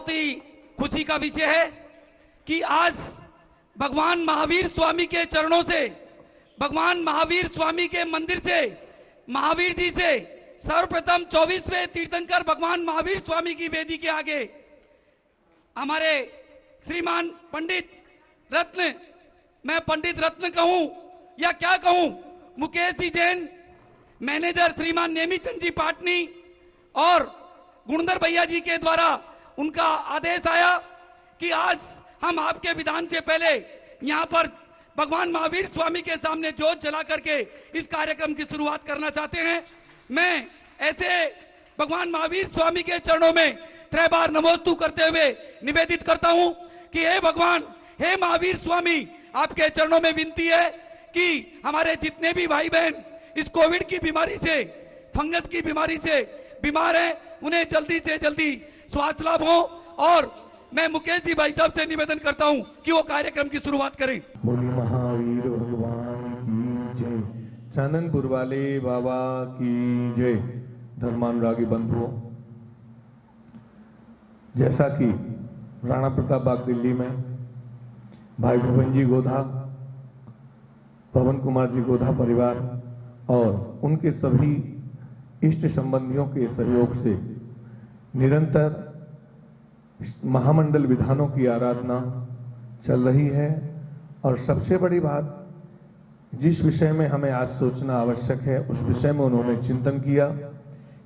बहुत ही खुशी का विषय है कि आज भगवान महावीर स्वामी के चरणों से, भगवान महावीर स्वामी के मंदिर से, महावीर जी से सर्वप्रथम 24वें तीर्थंकर भगवान महावीर स्वामी की वेदी के आगे हमारे श्रीमान पंडित रत्न, मैं पंडित रत्न कहूं या क्या कहूं, मुकेश जी जैन, मैनेजर श्रीमान नेमीचंद जी पाटनी और गुणधर भैया जी के द्वारा उनका आदेश आया कि आज हम आपके विधान से पहले यहाँ पर भगवान महावीर स्वामी के सामने जोत जला करके इस कार्यक्रम की शुरुआत करना चाहते हैं। मैं ऐसे भगवान महावीर स्वामी के चरणों में त्रय बार नमोस्तु करते हुए निवेदित करता हूं कि हे भगवान, हे महावीर स्वामी, आपके चरणों में विनती है कि हमारे जितने भी भाई बहन इस कोविड की बीमारी से, फंगस की बीमारी से बीमार हैं, उन्हें जल्दी से जल्दी स्वास्थ्य लाभ हो। और मैं मुकेश जी भाई साहब से निवेदन करता हूं कि वो कार्यक्रम की शुरुआत करें। बोली महावीर भगवान की जय, चाननपुर वाले बाबा की जय। धर्मानुरागी बंधुओं, जैसा कि राणा प्रताप बाग दिल्ली में भाई भुवन जी गोधा, पवन कुमार जी गोधा परिवार और उनके सभी इष्ट संबंधियों के सहयोग से निरंतर महामंडल विधानों की आराधना चल रही है। और सबसे बड़ी बात, जिस विषय में हमें आज सोचना आवश्यक है, उस विषय में उन्होंने चिंतन किया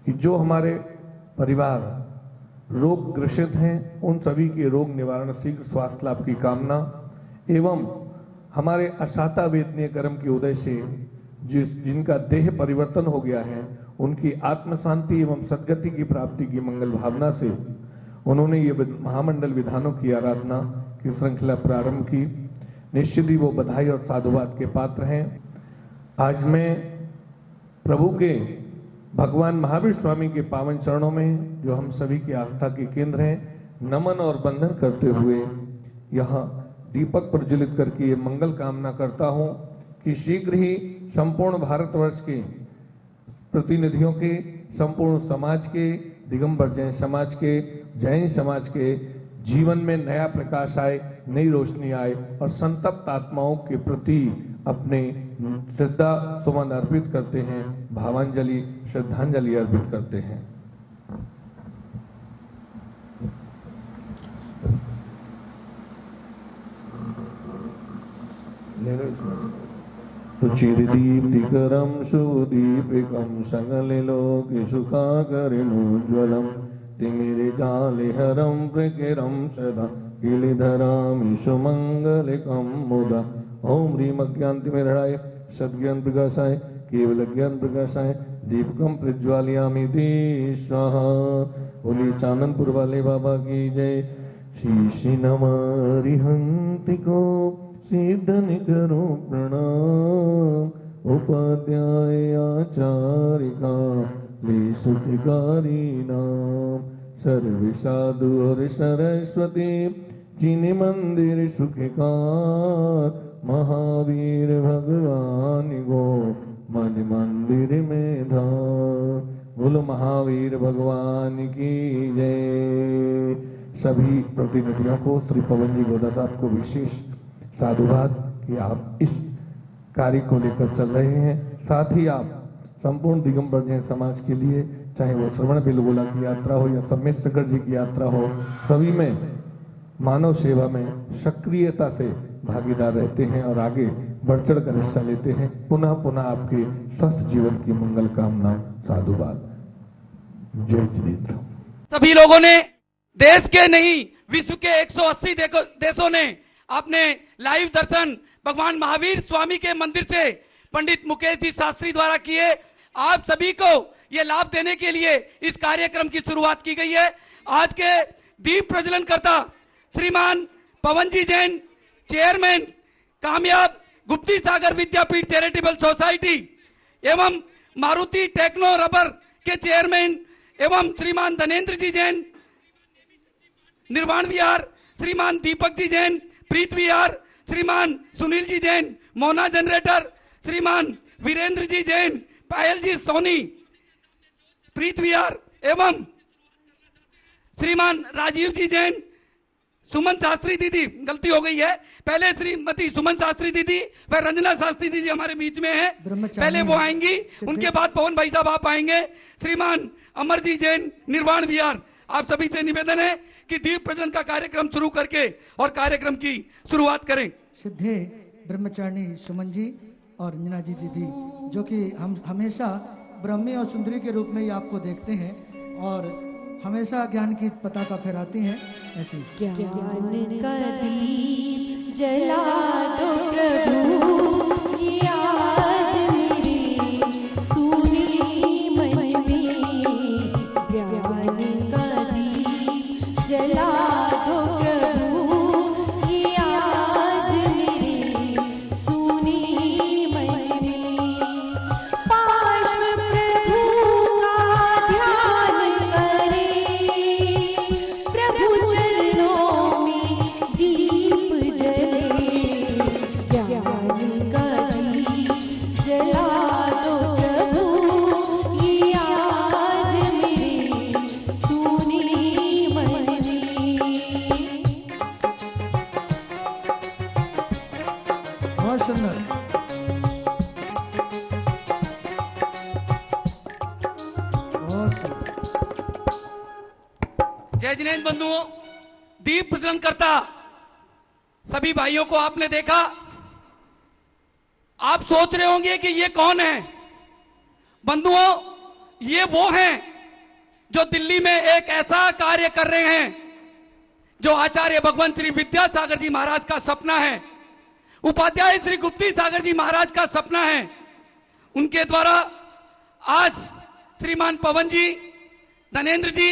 कि जो हमारे परिवार रोग ग्रसित हैं, उन सभी के रोग निवारण, शीघ्र स्वास्थ्य लाभ की कामना एवं हमारे असाता वेदनीय कर्म के उदय से जिनका देह परिवर्तन हो गया है, उनकी आत्म शांति एवं सद्गति की प्राप्ति की मंगल भावना से उन्होंने ये महामंडल विधानों की आराधना की श्रृंखला प्रारंभ की। निश्चित ही वो बधाई और साधुवाद के पात्र हैं। आज मैं प्रभु के भगवान महावीर स्वामी के पावन चरणों में, जो हम सभी की आस्था के केंद्र हैं, नमन और वंदन करते हुए यहाँ दीपक प्रज्वलित करके ये मंगल कामना करता हूँ कि शीघ्र ही संपूर्ण भारतवर्ष के प्रतिनिधियों के, संपूर्ण समाज के, दिगंबर जैन समाज के, जैन समाज के जीवन में नया प्रकाश आए, नई रोशनी आए और संतप्त आत्माओं के प्रति अपने श्रद्धा सुमन अर्पित करते हैं, भावांजलि, श्रद्धांजलि अर्पित करते हैं। रुचिर्दीप्तिकरं सुदीपिकं सकललोके सुखाकरमुज्ज्वलं तिमिरजालहरं प्रकिरं सदा गिरिधरामि सुमंगलिकं मुदा। ओम ह्रीं अज्ञानतिमिराय सद्ज्ञान प्रकाशाय केवल ज्ञान प्रकाशाय दीपकं प्रज्वालयामि स्वाहा। बोली चाननपुर वाले बाबा की जय। शीश नमरिहंति को सिद्धन करो प्रणाम, उपाध्याय आचार्यका ले सुखकारी नाम। सर्व साधु और सरस्वती जिन मंदिर सुखकार, महावीर भगवान को मन मंदिर में धार। बोलो महावीर भगवान की जय। सभी प्रतिनिधियों को, श्री पवन जी गोदा साहब को विशेष साधुवाद कि आप इस कार्य को लेकर चल रहे हैं। साथ ही आप संपूर्ण दिगंबर जैन समाज के लिए, चाहे वो श्रवण बेलगोला की यात्रा हो या सम्मेद सागर जी की यात्रा हो, सभी में मानव सेवा में सक्रियता से भागीदार रहते हैं और आगे बढ़ चढ़ कर हिस्सा लेते हैं। पुनः पुनः आपके स्वस्थ जीवन की मंगल कामना, साधुवाद। जय श्री राम। सभी लोगों ने, देश के नहीं विश्व के 180 देशों ने आपने लाइव दर्शन भगवान महावीर स्वामी के मंदिर से पंडित मुकेश जी शास्त्री द्वारा किए। आप सभी को ये लाभ देने के लिए इस कार्यक्रम की शुरुआत की गई है। आज के दीप प्रज्वलन करता श्रीमान पवन जी जैन, चेयरमैन कामयाब गुप्ती सागर विद्यापीठ चैरिटेबल सोसाइटी एवं मारुति टेक्नो रबर के चेयरमैन एवं श्रीमान धनेन्द्र जी जैन, निर्वाण विहार श्रीमान दीपक जी जैन, प्रीत विहार श्रीमान सुनील जी जैन, मोना जनरेटर श्रीमान वीरेंद्र जी जैन, पायल जी सोनी, प्रीत विहार एवं श्रीमान राजीव जी जैन, सुमन शास्त्री दीदी, गलती हो गई है, पहले श्रीमती सुमन शास्त्री दीदी, फिर रंजना शास्त्री दीदी हमारे बीच में है, पहले वो आएंगी, उनके बाद पवन भाई साहब आप आएंगे। श्रीमान अमरजी जैन, निर्वाण विहार, आप सभी से निवेदन है कि दीप प्रज्वलन का कार्यक्रम शुरू करके और कार्यक्रम की शुरुआत करें। सिद्धे ब्रह्मचारिणी सुमन जी और रंजना जी दीदी, जो कि हम हमेशा ब्रह्मी और सुंदरी के रूप में ही आपको देखते हैं और हमेशा ज्ञान की पताका फहराती हैं। ऐसी ज्ञान का दीप जला दो प्रभु, ये आज मेरी सुनी मन में। ज्ञान का दीप जला दो प्रभु, ये आज मेरी सुनी मन में। पार्श्व प्रभु का ध्यान करे, प्रभु चरणों में दीप जले। ज्ञान का दीप जला दो प्रभु, ये आज मेरी सुनी मन में। बहुत सुंदर, बहुत सुंदर। जय जिनेन्द्र बंधुओं, दीप प्रज्वलन करता सभी भाइयों को आपने देखा। आप सोच रहे होंगे कि ये कौन है। बंधुओं, ये वो हैं जो दिल्ली में एक ऐसा कार्य कर रहे हैं जो आचार्य भगवंत श्री विद्यासागर जी महाराज का सपना है, उपाध्याय श्री गुप्ती सागर जी महाराज का सपना है। उनके द्वारा आज श्रीमान पवन जी, धनेन्द्र जी,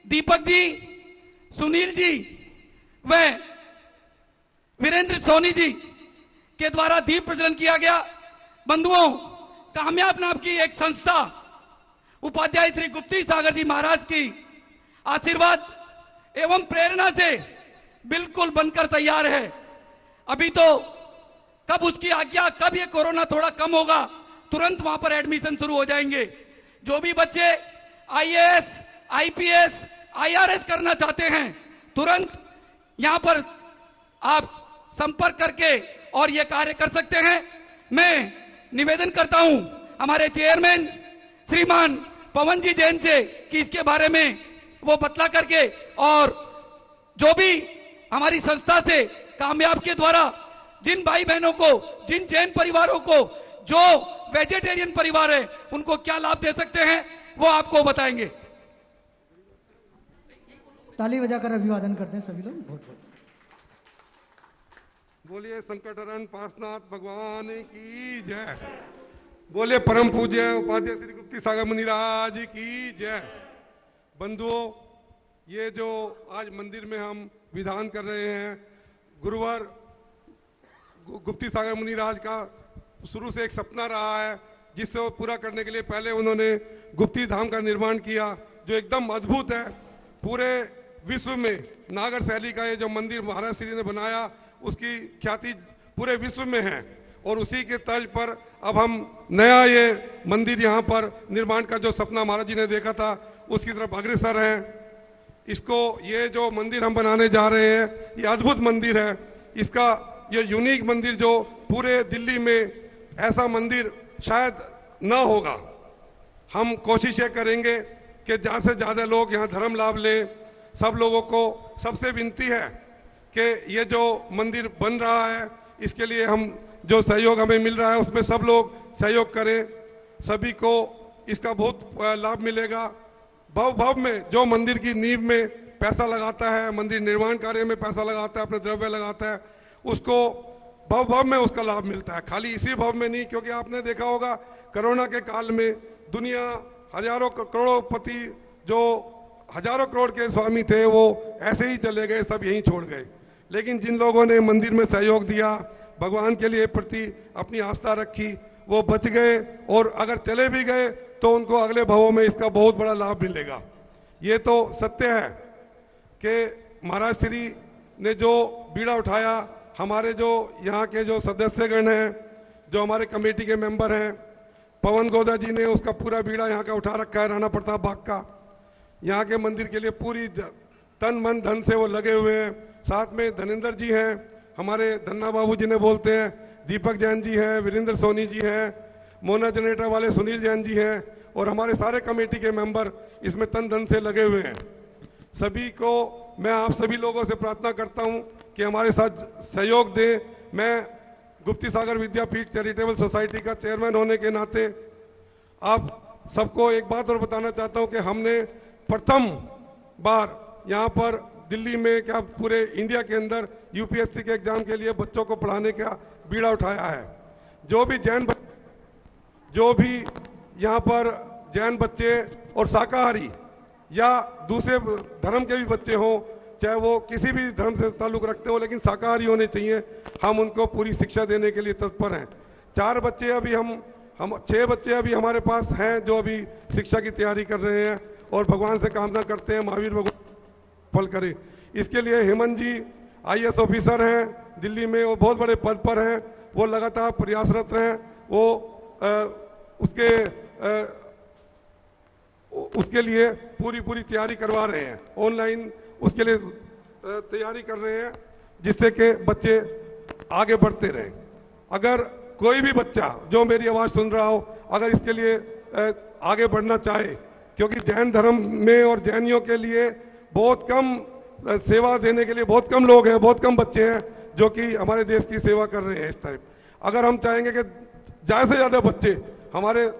दीपक जी, सुनील जी व वीरेंद्र सोनी जी के द्वारा दीप प्रज्वलन किया गया। बंधुओं, कामयाब नाम की एक संस्था उपाध्याय श्री गुप्ती सागर जी महाराज की आशीर्वाद एवं प्रेरणा से बिल्कुल बनकर तैयार है। अभी तो कब उसकी आज्ञा, कब ये कोरोना थोड़ा कम होगा, तुरंत वहां पर एडमिशन शुरू हो जाएंगे। जो भी बच्चे आईएएस, आईपीएस, आईआरएस करना चाहते हैं, तुरंत यहां पर आप संपर्क करके और ये कार्य कर सकते हैं। मैं निवेदन करता हूं हमारे चेयरमैन श्रीमान पवन जी जैन से कि इसके बारे में वो बतला करके, और जो भी हमारी संस्था से कामयाब के द्वारा जिन भाई बहनों को, जिन जैन परिवारों को, जो वेजिटेरियन परिवार है, उनको क्या लाभ दे सकते हैं वो आपको बताएंगे। ताली बजाकर अभिवादन करते हैं सभी लोग। बहुत बहुत बोलिए संकटहरण पार्श्वनाथ भगवान की जय। बोलिए परम पूज्य उपाध्याय श्री गुप्ती सागर मुनिराज की जय। बंधुओं, ये जो आज मंदिर में हम विधान कर रहे हैं, गुरुवर गुप्ती सागर मुनिराज का शुरू से एक सपना रहा है, जिससे वो पूरा करने के लिए पहले उन्होंने गुप्ती धाम का निर्माण किया, जो एकदम अद्भुत है। पूरे विश्व में नागर शैली का ये जो मंदिर महाराज श्री ने बनाया, उसकी ख्याति पूरे विश्व में है। और उसी के तर्ज पर अब हम नया ये मंदिर यहाँ पर निर्माण का जो सपना महाराज जी ने देखा था, उसकी तरफ अग्रसर हैं। इसको, ये जो मंदिर हम बनाने जा रहे हैं, ये अद्भुत मंदिर है। इसका ये यूनिक मंदिर जो पूरे दिल्ली में ऐसा मंदिर शायद ना होगा। हम कोशिश ये करेंगे कि ज़्यादा से ज़्यादा लोग यहाँ धर्म लाभ लें। सब लोगों को सबसे विनती है कि ये जो मंदिर बन रहा है, इसके लिए हम जो सहयोग हमें मिल रहा है, उसमें सब लोग सहयोग करें। सभी को इसका बहुत लाभ मिलेगा। भव भव में जो मंदिर की नींव में पैसा लगाता है, मंदिर निर्माण कार्य में पैसा लगाता है, अपने द्रव्य लगाता है, उसको भव भव में उसका लाभ मिलता है। खाली इसी भव में नहीं, क्योंकि आपने देखा होगा कोरोना के काल में दुनिया हजारों करोड़पति, जो हजारों करोड़ के स्वामी थे, वो ऐसे ही चले गए, सब यहीं छोड़ गए। लेकिन जिन लोगों ने मंदिर में सहयोग दिया, भगवान के लिए प्रति अपनी आस्था रखी, वो बच गए। और अगर चले भी गए तो उनको अगले भवों में इसका बहुत बड़ा लाभ मिलेगा। ये तो सत्य है कि महाराज श्री ने जो बीड़ा उठाया, हमारे जो यहाँ के जो सदस्यगण हैं, जो हमारे कमेटी के मेंबर हैं, पवन गोदा जी ने उसका पूरा बीड़ा यहाँ का उठा रखा है, राणा प्रताप बाग का। यहाँ के मंदिर के लिए पूरी तन मन धन से वो लगे हुए हैं। साथ में धनेंद्र जी हैं, हमारे धन्ना बाबू जी ने बोलते हैं, दीपक जैन जी हैं, वीरेंद्र सोनी जी हैं, मोना जनरेटर वाले सुनील जैन जी हैं, और हमारे सारे कमेटी के मेंबर इसमें तन धन से लगे हुए हैं। सभी को मैं आप सभी लोगों से प्रार्थना करता हूं कि हमारे साथ सहयोग दें। मैं गुप्ती सागर विद्यापीठ चैरिटेबल सोसाइटी का चेयरमैन होने के नाते आप सबको एक बात और बताना चाहता हूं कि हमने प्रथम बार यहाँ पर दिल्ली में, क्या पूरे इंडिया के अंदर यूपीएससी के एग्जाम के लिए बच्चों को पढ़ाने का बीड़ा उठाया है। जो भी यहाँ पर जैन बच्चे और शाकाहारी या दूसरे धर्म के भी बच्चे हों, चाहे वो किसी भी धर्म से ताल्लुक रखते हो, लेकिन शाकाहारी होने चाहिए, हम उनको पूरी शिक्षा देने के लिए तत्पर हैं। 6 बच्चे अभी हमारे पास हैं जो अभी शिक्षा की तैयारी कर रहे हैं, और भगवान से कामना करते हैं महावीर भगवान फल करे। इसके लिए हेमंत जी IAS ऑफिसर हैं दिल्ली में, वो बहुत बड़े पद पर हैं, वो लगातार प्रयासरत हैं। वो उसके लिए पूरी तैयारी करवा रहे हैं, ऑनलाइन उसके लिए तैयारी कर रहे हैं, जिससे कि बच्चे आगे बढ़ते रहें। अगर कोई भी बच्चा जो मेरी आवाज़ सुन रहा हो, अगर इसके लिए आगे बढ़ना चाहे, क्योंकि जैन धर्म में और जैनियों के लिए बहुत कम सेवा देने के लिए बहुत कम लोग हैं, बहुत कम बच्चे हैं जो कि हमारे देश की सेवा कर रहे हैं इस तरह। अगर हम चाहेंगे कि ज़्यादा से ज़्यादा बच्चे हमारे,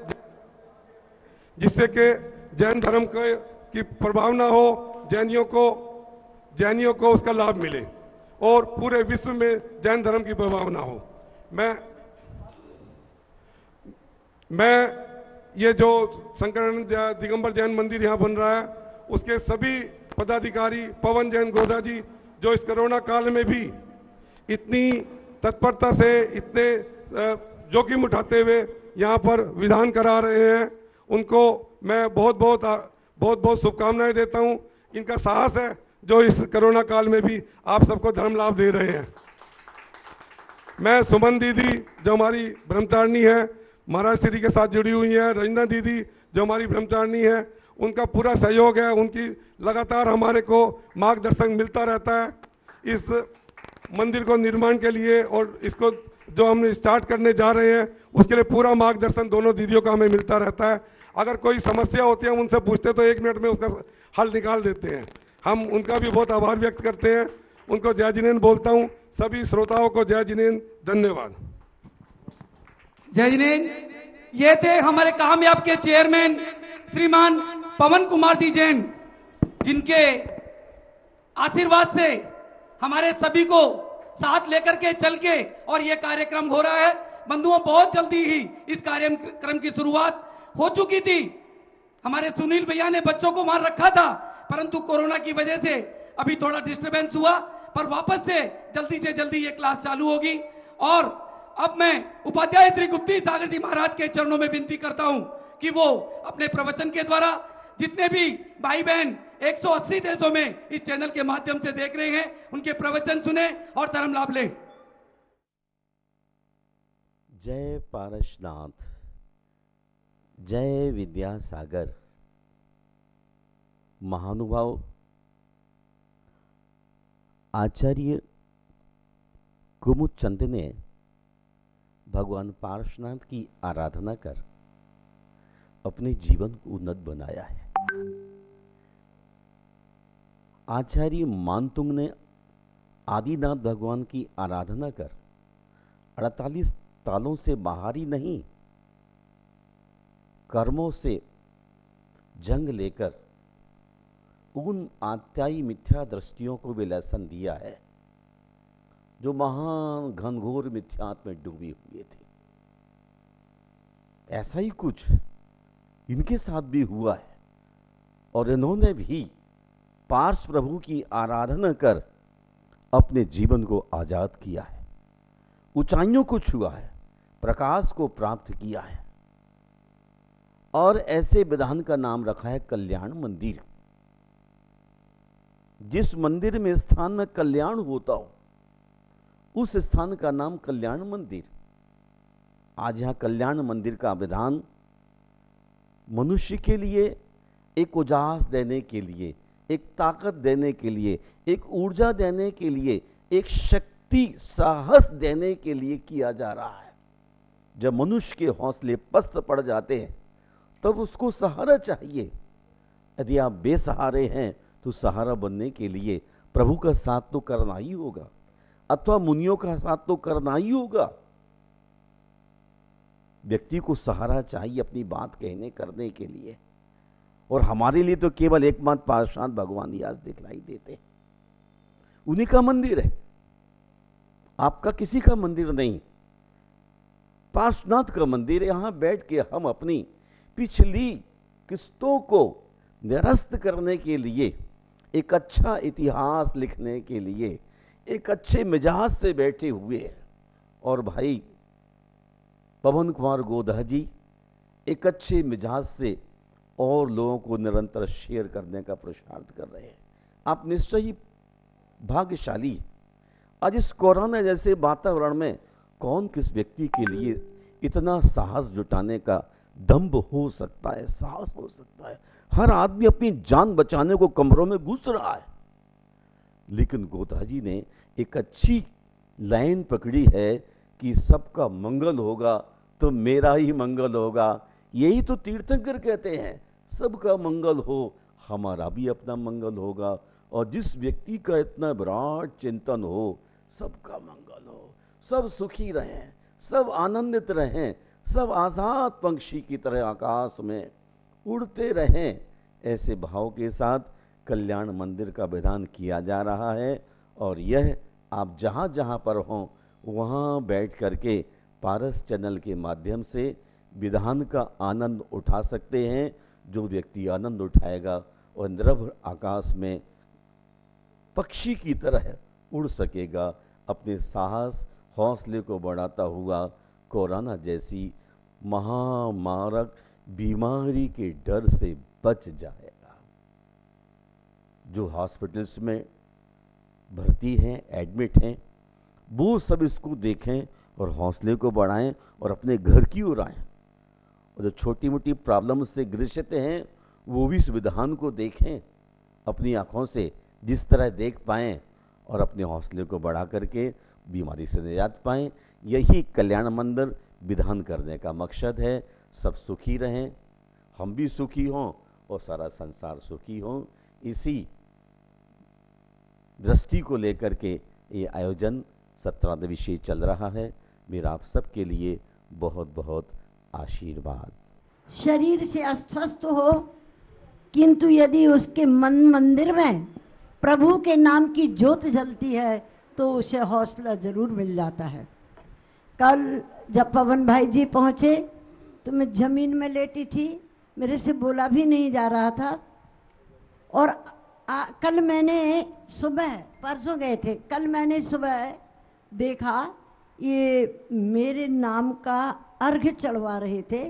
जिससे कि जैन धर्म की प्रभाव ना हो, जैनियों को उसका लाभ मिले और पूरे विश्व में जैन धर्म की प्रभाव ना हो। मैं ये जो शंकरानंद दिगंबर जैन मंदिर यहाँ बन रहा है, उसके सभी पदाधिकारी, पवन जैन गोदा जी, जो इस कोरोना काल में भी इतनी तत्परता से, इतने जोखिम उठाते हुए यहाँ पर विधान करा रहे हैं, उनको मैं बहुत बहुत शुभकामनाएं देता हूँ। इनका साहस है जो इस कोरोना काल में भी आप सबको धर्म लाभ दे रहे हैं। मैं सुमन दीदी जो हमारी ब्रह्मचारिणी है, महाराज श्री के साथ जुड़ी हुई है, रंजना दीदी जो हमारी ब्रह्मचारिणी है, उनका पूरा सहयोग है, उनकी लगातार हमारे को मार्गदर्शन मिलता रहता है इस मंदिर को निर्माण के लिए, और इसको जो हम स्टार्ट करने जा रहे हैं उसके लिए पूरा मार्गदर्शन दोनों दीदियों का हमें मिलता रहता है। अगर कोई समस्या होती है हम उनसे पूछते तो 1 मिनट में उसका हल निकाल देते हैं। हम उनका भी बहुत आभार व्यक्त करते हैं। उनको जय जिनेन्द्र बोलता हूँ। सभी श्रोताओं को जय जिनेन्द्र, धन्यवाद। जय जिनेन्द्र। ये थे हमारे कामयाब के चेयरमैन श्रीमान पवन कुमार जी जैन, जिनके आशीर्वाद से हमारे सभी को साथ लेकर के चल के और ये कार्यक्रम हो रहा है। बंधुओं, बहुत जल्दी ही इस कार्यक्रम की शुरुआत हो चुकी थी। हमारे सुनील भैया ने बच्चों को वहां रखा था, परंतु कोरोना की वजह से अभी थोड़ा डिस्टरबेंस हुआ, पर वापस से जल्दी ये क्लास चालू होगी। और अब मैं उपाध्याय श्री गुप्ती सागर जी महाराज के चरणों में विनती करता हूं कि वो अपने प्रवचन के द्वारा जितने भी भाई बहन 180 देशों में इस चैनल के माध्यम से देख रहे हैं, उनके प्रवचन सुने और धर्म लाभ लें। जय पारसनाथ, जय विद्यासागर। महानुभाव आचार्य कुमुद चंद ने भगवान पारसनाथ की आराधना कर अपने जीवन को उन्नत बनाया है। आचार्य मानतुंग ने आदिनाथ भगवान की आराधना कर 48 तालों से बाहर ही नहीं, कर्मों से जंग लेकर उन आत्यायी मिथ्या दृष्टियों को विलसन दिया है जो महान घनघोर मिथ्यात्व में डूबे हुए थे। ऐसा ही कुछ इनके साथ भी हुआ है और इन्होंने भी पार्श प्रभु की आराधना कर अपने जीवन को आजाद किया है, ऊंचाइयों को छुआ है, प्रकाश को प्राप्त किया है। और ऐसे विधान का नाम रखा है कल्याण मंदिर। जिस मंदिर में स्थान में कल्याण होता हो उस स्थान का नाम कल्याण मंदिर। आज यहां कल्याण मंदिर का विधान मनुष्य के लिए एक उजास देने के लिए, एक ताकत देने के लिए, एक ऊर्जा देने के लिए, एक शक्ति, साहस देने के लिए किया जा रहा है। जब मनुष्य के हौसले पस्त पड़ जाते हैं तब उसको सहारा चाहिए। यदि आप बेसहारे हैं तो सहारा बनने के लिए प्रभु का साथ तो करना ही होगा, अथवा मुनियों का साथ तो करना ही होगा। व्यक्ति को सहारा चाहिए अपनी बात कहने करने के लिए, और हमारे लिए तो केवल एकमात्र पार्षद भगवान ही आज दिखलाई देते हैं। उन्हीं का मंदिर है, आपका किसी का मंदिर नहीं, पार्श्वनाथ का मंदिर है। यहां बैठ के हम अपनी पिछली किस्तों को निरस्त करने के लिए, एक अच्छा इतिहास लिखने के लिए, एक अच्छे मिजाज से बैठे हुए हैं। और भाई पवन कुमार गोदह जी एक अच्छे मिजाज से और लोगों को निरंतर शेयर करने का पुरुषार्थ कर रहे हैं। आप निश्चय ही भाग्यशाली। आज इस कोरोना जैसे वातावरण में कौन किस व्यक्ति के लिए इतना साहस जुटाने का दम्भ हो सकता है, साहस हो सकता है। हर आदमी अपनी जान बचाने को कमरों में घुस रहा है, लेकिन गोदा जी ने एक अच्छी लाइन पकड़ी है कि सबका मंगल होगा तो मेरा ही मंगल होगा। यही तो तीर्थंकर कहते हैं, सबका मंगल हो, हमारा भी अपना मंगल होगा। और जिस व्यक्ति का इतना विराट चिंतन हो, सबका मंगल हो, सब सुखी रहें, सब आनंदित रहें, सब आजाद पंछी की तरह आकाश में उड़ते रहें, ऐसे भाव के साथ कल्याण मंदिर का विधान किया जा रहा है। और यह आप जहाँ जहाँ पर हों वहाँ बैठ करके पारस चैनल के माध्यम से विधान का आनंद उठा सकते हैं। जो व्यक्ति आनंद उठाएगा और निरभ्र आकाश में पक्षी की तरह उड़ सकेगा, अपने साहस हौसले को बढ़ाता हुआ कोरोना जैसी महामारक बीमारी के डर से बच जाएगा। जो हॉस्पिटल्स में भर्ती हैं, एडमिट हैं, वो सब इसको देखें और हौसले को बढ़ाएं और अपने घर की ओर आएं। और जो छोटी मोटी प्रॉब्लम से ग्रसित हैं वो भी इस विधान को देखें, अपनी आंखों से जिस तरह देख पाएं और अपने हौसले को बढ़ा करके बीमारी से निजात पाएं। यही कल्याण मंदिर विधान करने का मकसद है। सब सुखी रहें, हम भी सुखी हों और सारा संसार सुखी हो। इसी दृष्टि को लेकर के ये आयोजन 17 दिवसीय चल रहा है। मेरा आप सबके लिए बहुत बहुत आशीर्वाद। शरीर से अस्वस्थ हो, किंतु यदि उसके मन मंदिर में प्रभु के नाम की ज्योत जलती है तो उसे हौसला जरूर मिल जाता है। कल जब पवन भाई जी पहुँचे तो मैं जमीन में लेटी थी, मेरे से बोला भी नहीं जा रहा था। और कल मैंने सुबह, परसों गए थे, कल मैंने सुबह देखा ये मेरे नाम का अर्घ्य चढ़वा रहे थे।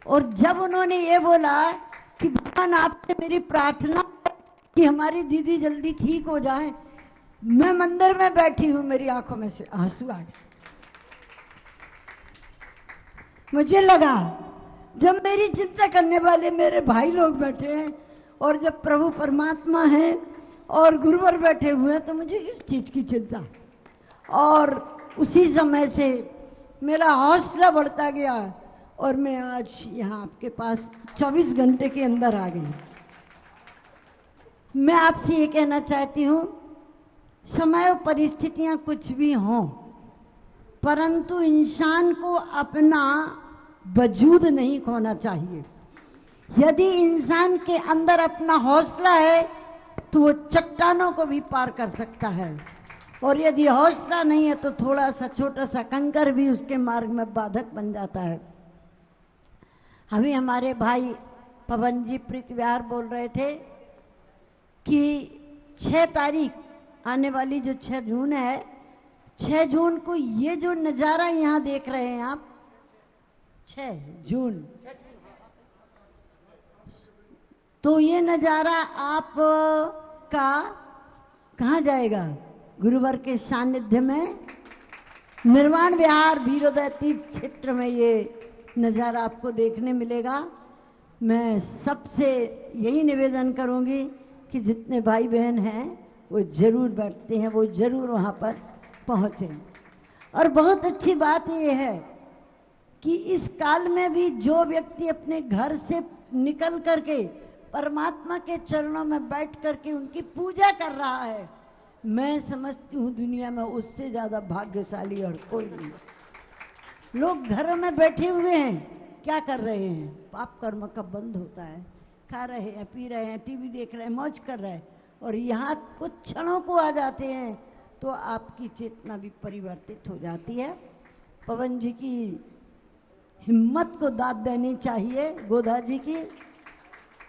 और जब उन्होंने ये बोला कि भगवान आपसे मेरी प्रार्थना कि हमारी दीदी जल्दी ठीक हो जाए, मैं मंदिर में बैठी हूँ, मेरी आंखों में से आंसू आ गए। मुझे लगा जब मेरी चिंता करने वाले मेरे भाई लोग बैठे हैं और जब प्रभु परमात्मा है और गुरुवर बैठे हुए हैं तो मुझे किस चीज की चिंता। और उसी समय से मेरा हौसला बढ़ता गया और मैं आज यहाँ आपके पास 24 घंटे के अंदर आ गई। मैं आपसे ये कहना चाहती हूँ, समय और परिस्थितियाँ कुछ भी हों, परंतु इंसान को अपना वजूद नहीं खोना चाहिए। यदि इंसान के अंदर अपना हौसला है तो वो चट्टानों को भी पार कर सकता है, और यदि हौसला नहीं है तो थोड़ा सा छोटा सा कंकर भी उसके मार्ग में बाधक बन जाता है। अभी हमारे भाई पवन जी प्रीति विहार बोल रहे थे कि 6 तारीख आने वाली जो 6 जून है, 6 जून को ये जो नज़ारा यहाँ देख रहे हैं आप, 6 जून, तो ये नज़ारा आप का कहाँ जाएगा? गुरुवर के सानिध्य में निर्वाण विहार वीरोदय तीर्थ क्षेत्र में ये नज़ारा आपको देखने मिलेगा। मैं सबसे यही निवेदन करूंगी कि जितने भाई बहन हैं वो जरूर बैठते हैं, वो जरूर वहाँ पर पहुँचें। और बहुत अच्छी बात ये है कि इस काल में भी जो व्यक्ति अपने घर से निकल करके परमात्मा के चरणों में बैठ करके उनकी पूजा कर रहा है, मैं समझती हूँ दुनिया में उससे ज़्यादा भाग्यशाली और कोई नहीं। लोग घरों में बैठे हुए हैं, क्या कर रहे हैं? पाप कर्म का बंद होता है, खा रहे हैं, पी रहे हैं, टीवी देख रहे हैं, मौज कर रहे हैं, और यहाँ कुछ क्षणों को आ जाते हैं तो आपकी चेतना भी परिवर्तित हो जाती है। पवन जी की हिम्मत को दाद देनी चाहिए, गोदा जी की,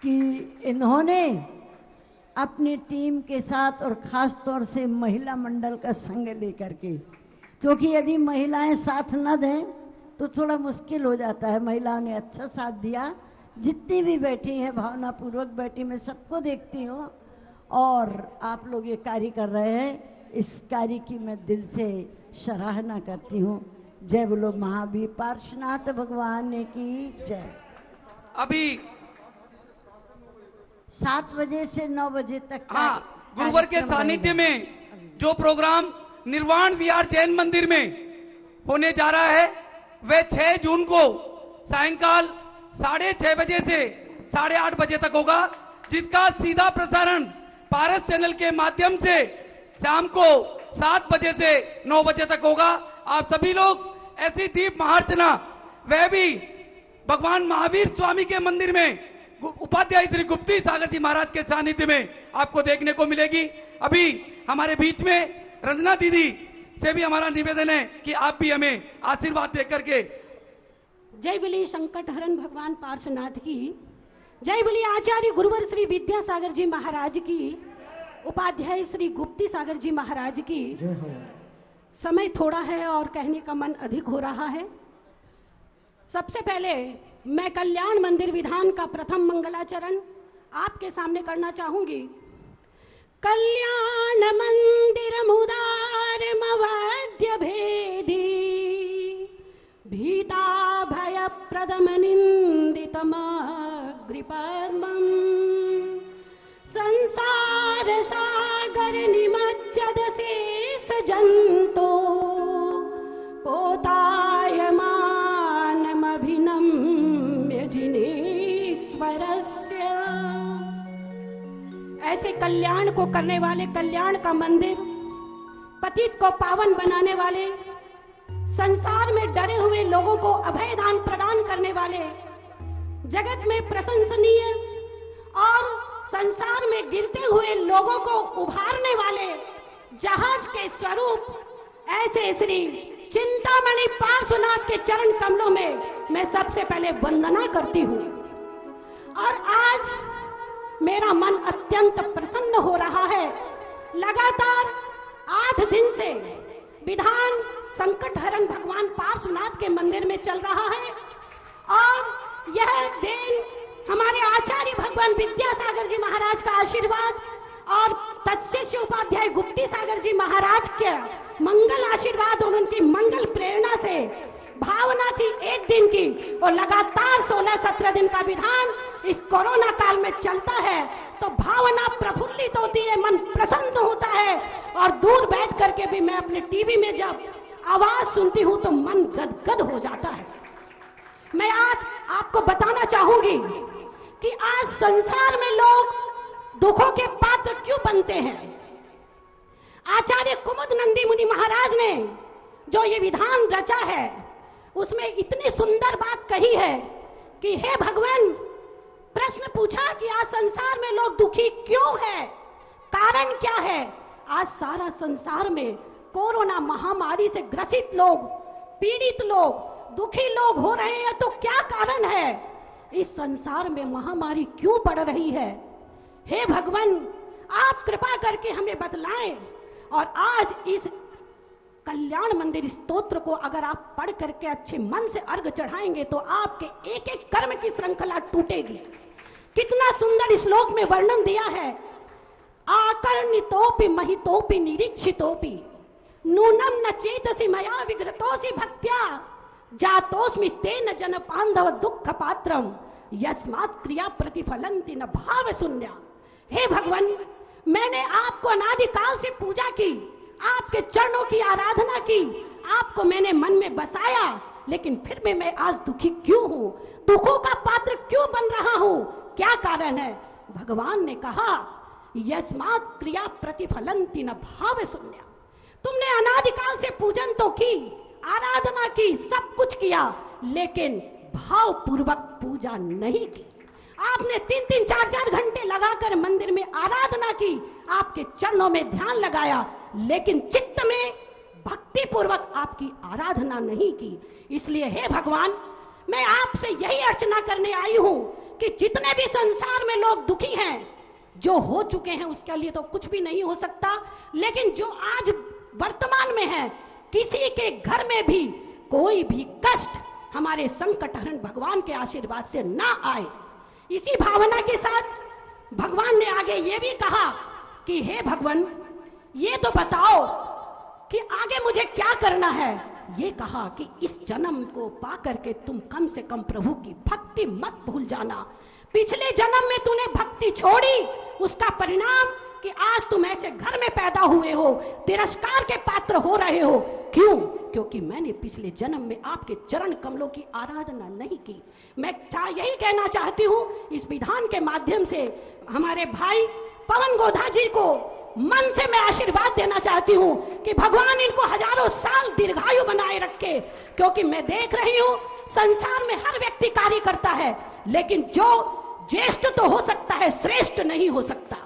कि इन्होंने अपनी टीम के साथ और ख़ास तौर से महिला मंडल का संग लेकर के, क्योंकि यदि महिलाएं साथ न दें तो थोड़ा मुश्किल हो जाता है। महिलाओं ने अच्छा साथ दिया, जितनी भी बैठी हैं भावनापूर्वक बैठी, मैं सबको देखती हूँ, और आप लोग ये कार्य कर रहे हैं, इस कार्य की मैं दिल से सराहना करती हूँ। जय बोलो महावीर पार्श्वनाथ भगवान की जय। अभी 7 बजे से 9 बजे तक हाँ, गुरुवर के सानिध्य में जो प्रोग्राम निर्वाण विहार जैन मंदिर में होने जा रहा है वह 6 जून को सायंकाल 6:30 बजे से 8:30 बजे तक होगा, जिसका सीधा प्रसारण पारस चैनल के माध्यम से शाम को 7 बजे से 9 बजे तक होगा। आप सभी लोग ऐसी दीप महार्चना, वह भी भगवान महावीर स्वामी के मंदिर में उपाध्याय श्री गुप्ती सागर जी महाराज के सानिध्य में आपको देखने को मिलेगी। अभी हमारे बीच में रंजना दीदी से भी हमारा निवेदन है कि आप भी हमें आशीर्वाद देकर के। जय बोली संकट हरण भगवान पार्श्वनाथ की जय, बोली आचार्य गुरुवर श्री विद्यासागर जी महाराज की, उपाध्याय श्री गुप्ती सागर जी महाराज की। समय थोड़ा है और कहने का मन अधिक हो रहा है। सबसे पहले मैं कल्याण मंदिर विधान का प्रथम मंगलाचरण आपके सामने करना चाहूंगी। कल्याण मंदिर मुदार मवध्य भेदी, भीता भय प्रदम निंदितमग्रिपद्मम्, संसार सागर निमज्जद शेष जंतो, पोतायमानमभिनम्य जिनेश्वरस्य। ऐसे कल्याण को करने वाले, कल्याण का मंदिर, पतित को पावन बनाने वाले, संसार में डरे हुए लोगों को अभय दान प्रदान करने वाले, जगत में प्रशंसनीय और संसार में गिरते हुए लोगों को उभारने वाले जहाज के स्वरूप ऐसे श्री चिंतामणि पार्श्वनाथ के चरण कमलों में मैं सबसे पहले वंदना करती हूँ। और आज मेरा मन अत्यंत प्रसन्न हो रहा है। लगातार 8 दिन से विधान संकट हरण भगवान पार्श्वनाथ के मंदिर में चल रहा है, और यह दिन हमारे आचार्य भगवान विद्यासागर जी महाराज का आशीर्वाद और तत्शिष्य उपाध्याय गुप्ती सागर जी महाराज के मंगल आशीर्वाद और उनकी मंगल प्रेरणा से भावना थी 1 दिन की, और लगातार 16-17 दिन का विधान इस कोरोना काल में चलता है, तो भावना प्रफुल्लित होती है, मन प्रसन्न होता है, और दूर बैठ करके भी मैं अपने टीवी में जब आवाज सुनती हूँ तो मन गदगद हो जाता है। मैं आज आपको बताना चाहूंगी कि आज संसार में लोग दुखों के पात्र क्यों बनते हैं। आचार्य कुमुद नंदी मुनि महाराज ने जो ये विधान रचा है उसमें इतनी सुंदर बात कही है कि हे भगवान, प्रश्न पूछा कि आज संसार में लोग दुखी क्यों है, कारण क्या है। आज सारा संसार में कोरोना महामारी से ग्रसित लोग, पीड़ित लोग, दुखी लोग हो रहे हैं, तो क्या कारण है, इस संसार में महामारी क्यों बढ़ रही है। हे भगवान, आप कृपा करके हमें बतलाएं। और आज इस कल्याण मंदिर स्तोत्र को अगर आप पढ़ करके अच्छे मन से अर्घ चढ़ाएंगे तो आपके एक एक कर्म की श्रृंखला टूटेगी। कितना सुंदर श्लोक में वर्णन दिया है। आकर्णितोपि महितोपि निरीक्षितोपि नूनम न चेतसि मया विग्रतोसि भक्त्या जातोस्मि तेन जन पांधव दुख पात्रम यस्मात् क्रिया प्रतिफलंति न भाव शून्य। हे भगवान, मैंने आपको अनादिकाल से पूजा की, आपके चरणों की आराधना की, आपको मैंने मन में बसाया, लेकिन फिर भी मैं आज दुखी क्यों हूँ? दुखों का पात्र क्यों बन रहा हूँ? क्या कारण है? भगवान ने कहा, यस्मात् क्रिया प्रतिफलंति न भाव शून्य। तुमने अनादिकाल से पूजन तो की, आराधना की, सब कुछ किया, लेकिन भाव पूर्वक पूजा नहीं की। आपने 3-3, 4-4 घंटे लगाकर मंदिर में आराधना की, आपके चरणों में ध्यान लगाया, लेकिन चित्त में भक्ति पूर्वक आपकी आराधना नहीं की। इसलिए हे भगवान, मैं आपसे यही अर्चना करने आई हूं कि जितने भी संसार में लोग दुखी हैं, जो हो चुके हैं उसके लिए तो कुछ भी नहीं हो सकता, लेकिन जो आज वर्तमान में है, किसी के घर में भी कोई भी कष्ट हमारे संकट हरण भगवान के आशीर्वाद से ना आए। इसी भावना के साथ भगवान ने आगे ये भी कहा कि हे भगवान, ये तो बताओ कि आगे मुझे क्या करना है। ये कहा कि इस जन्म को पाकर के तुम कम से कम प्रभु की भक्ति मत भूल जाना। पिछले जन्म में तूने भक्ति छोड़ी, उसका परिणाम कि आज तुम ऐसे घर में पैदा हुए हो, तिरस्कार के पात्र हो रहे हो। क्यों? क्योंकि मैंने पिछले जन्म में आपके चरण कमलों की आराधना नहीं की। मैं यही कहना चाहती हूँ इस विधान के माध्यम से, हमारे भाई पवन गोधा जी को मन से मैं आशीर्वाद देना चाहती हूँ कि भगवान इनको हजारों साल दीर्घायु बनाए रखे। क्योंकि मैं देख रही हूँ संसार में हर व्यक्ति कार्य करता है, लेकिन जो ज्येष्ठ तो हो सकता है, श्रेष्ठ नहीं हो सकता।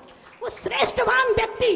उस श्रेष्ठवान व्यक्ति,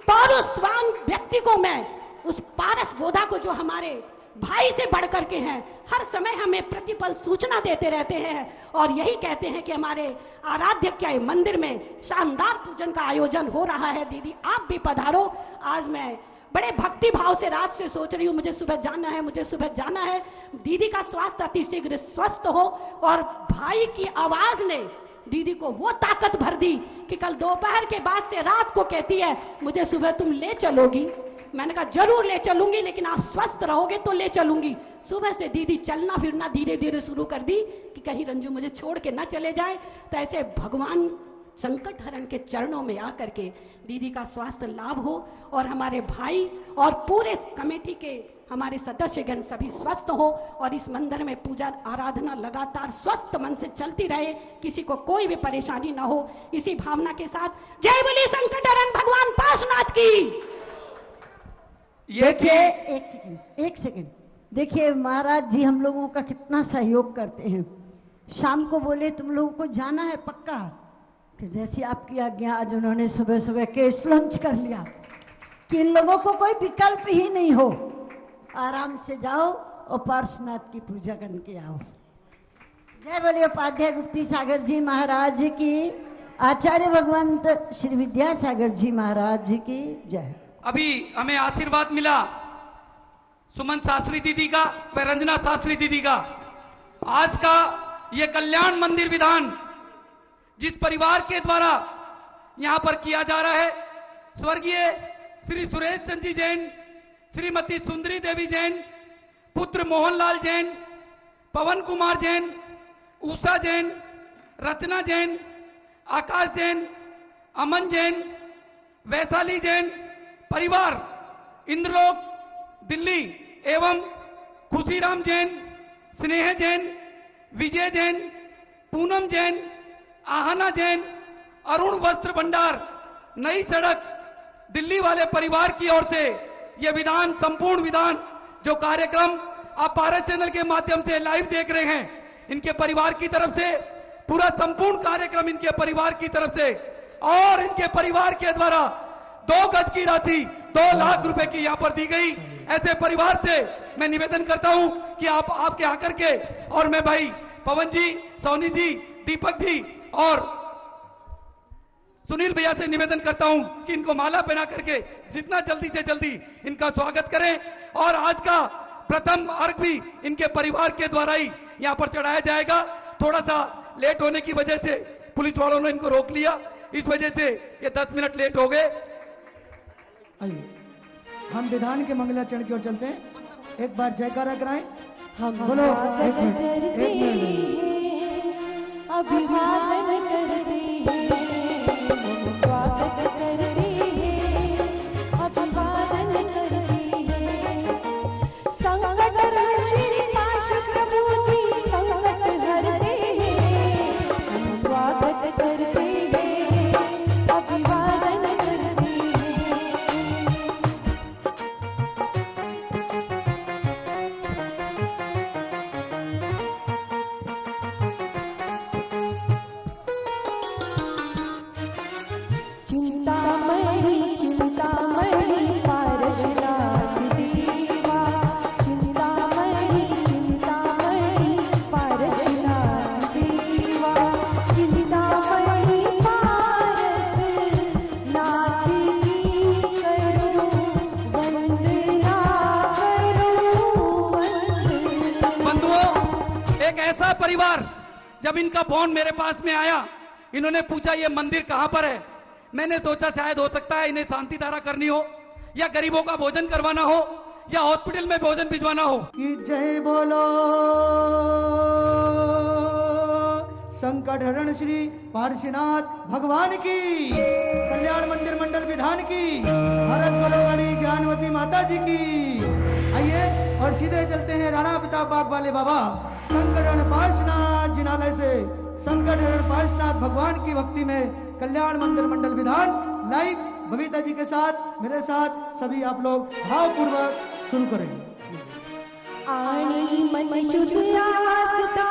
पौरुषवान व्यक्ति को मैं, उस पारस गोधा को जो हमारे भाई से बढ़ करके हैं, हर समय हमें प्रतिपल सूचना देते रहते हैं और यही कहते हैं कि हमारे आराध्य के मंदिर में शानदार पूजन का आयोजन हो रहा है। दीदी आप भी पधारो। आज मैं बड़े भक्ति भाव से रात से सोच रही हूँ, मुझे सुबह जाना है, मुझे सुबह जाना है। दीदी का स्वास्थ्य अति शीघ्र स्वस्थ हो और भाई की आवाज ने दीदी को वो ताकत भर दी कि कल दोपहर के बाद से रात को कहती है मुझे सुबह तुम ले चलोगी। मैंने कहा जरूर ले चलूंगी, लेकिन आप स्वस्थ रहोगे तो ले चलूंगी। सुबह से दीदी चलना फिरना धीरे धीरे शुरू कर दी कि कहीं रंजू मुझे छोड़ के ना चले जाए। तो ऐसे भगवान संकट हरण के चरणों में आकर के दीदी का स्वास्थ्य लाभ हो और हमारे भाई और पूरे कमेटी के हमारे सदस्यगण सभी स्वस्थ हो और इस मंदिर में पूजा आराधना लगातार स्वस्थ मन से चलती रहे, किसी को कोई भी परेशानी ना हो। इसी भावना के साथ जय बोले संकट हरण भगवान पार्श्वनाथ की। देखिए एक सेकंड देखिए, महाराज जी हम लोगों का कितना सहयोग करते हैं। शाम को बोले तुम लोगों को जाना है पक्का, कि जैसी आपकी आज्ञा आज उन्होंने सुबह सुबह केस लॉन्च कर लिया कि इन लोगों को कोई विकल्प ही नहीं हो, आराम से जाओ और पार्श्वनाथ की पूजा करके आओ। जय बोले उपाध्याय गुप्ती सागर जी महाराज की, आचार्य भगवंत श्री विद्यासागर जी महाराज जी की जय। अभी हमें आशीर्वाद मिला सुमन शास्त्री दीदी का व रंजना शास्त्री दीदी का। आज का ये कल्याण मंदिर विधान जिस परिवार के द्वारा यहाँ पर किया जा रहा है, स्वर्गीय श्री सुरेश चंद जी जैन, श्रीमती सुंदरी देवी जैन, पुत्र मोहनलाल जैन, पवन कुमार जैन, उषा जैन, रचना जैन, आकाश जैन, अमन जैन, वैशाली जैन परिवार, इंद्रलोक दिल्ली एवं खुशीराम जैन, स्नेह जैन, विजय जैन, पूनम जैन, आहना जैन, अरुण वस्त्र भंडार, नई सड़क दिल्ली वाले परिवार की ओर से यह विधान, संपूर्ण विधान जो कार्यक्रम आप भारत चैनल के माध्यम से लाइव देख रहे हैं, इनके परिवार की तरफ से पूरा संपूर्ण कार्यक्रम इनके परिवार की तरफ से और इनके परिवार के द्वारा 2 गज की राशि 2 लाख रुपए की यहाँ पर दी गई। ऐसे परिवार से मैं निवेदन करता हूं कि आप आपके आकर के और मैं भाई पवन जी, सोनी जी, दीपक जी और सुनील भैया से निवेदन करता हूं कि इनको माला पहना करके जितना जल्दी से जल्दी इनका स्वागत करें। और आज का प्रथम अर्घ भी इनके परिवार के द्वारा ही यहाँ पर चढ़ाया जाएगा। थोड़ा सा लेट होने की वजह से पुलिस वालों ने इनको रोक लिया, इस वजह से ये 10 मिनट लेट हो गए। आइए हम विधान के मंगलाचरण की ओर चलते हैं। एक बार जयकारा कराएं। हम बोलो, स्वागत एक मिनट, करते एक मिनट। अभिवादन करते हैं, स्वागत करते हैं, अभिवादन करते हैं। संकट हरण श्री काश प्रभु जी संकट हरते हैं, हम स्वागत करते हैं, अभिवादन करते हैं। चिंतामणि चिंतामणि पारशुनाथ देवा, चिंतामणि चिंतामणि पारशुनाथ देवा, चिंतामणि पारस नाथ की करो वंदना, करो वंदना। बंधुओं, एक ऐसा परिवार, जब इनका फोन मेरे पास में आया, इन्होंने पूछा ये मंदिर कहां पर है। मैंने सोचा शायद हो सकता है इन्हें शांति धारा करनी हो, या गरीबों का भोजन करवाना हो, या हॉस्पिटल में भोजन भिजवाना हो। कि जय बोलो संकट हरण श्री पारशीनाथ भगवान की, कल्याण मंदिर मंडल विधान की, भारत बलोगणी ज्ञानवती माता जी की। आइए और सीधे चलते हैं राणा प्रताप बाग वाले बाबा संकट हरण पारशीनाथ जिनालय से संकट हरण पारशीनाथ भगवान की भक्ति में कल्याण मंदिर मंडल विधान लाइव बबीता जी के साथ, मेरे साथ सभी आप लोग भावपूर्वक शुरू करेंगे। आनी मन शुद्ध आस्था,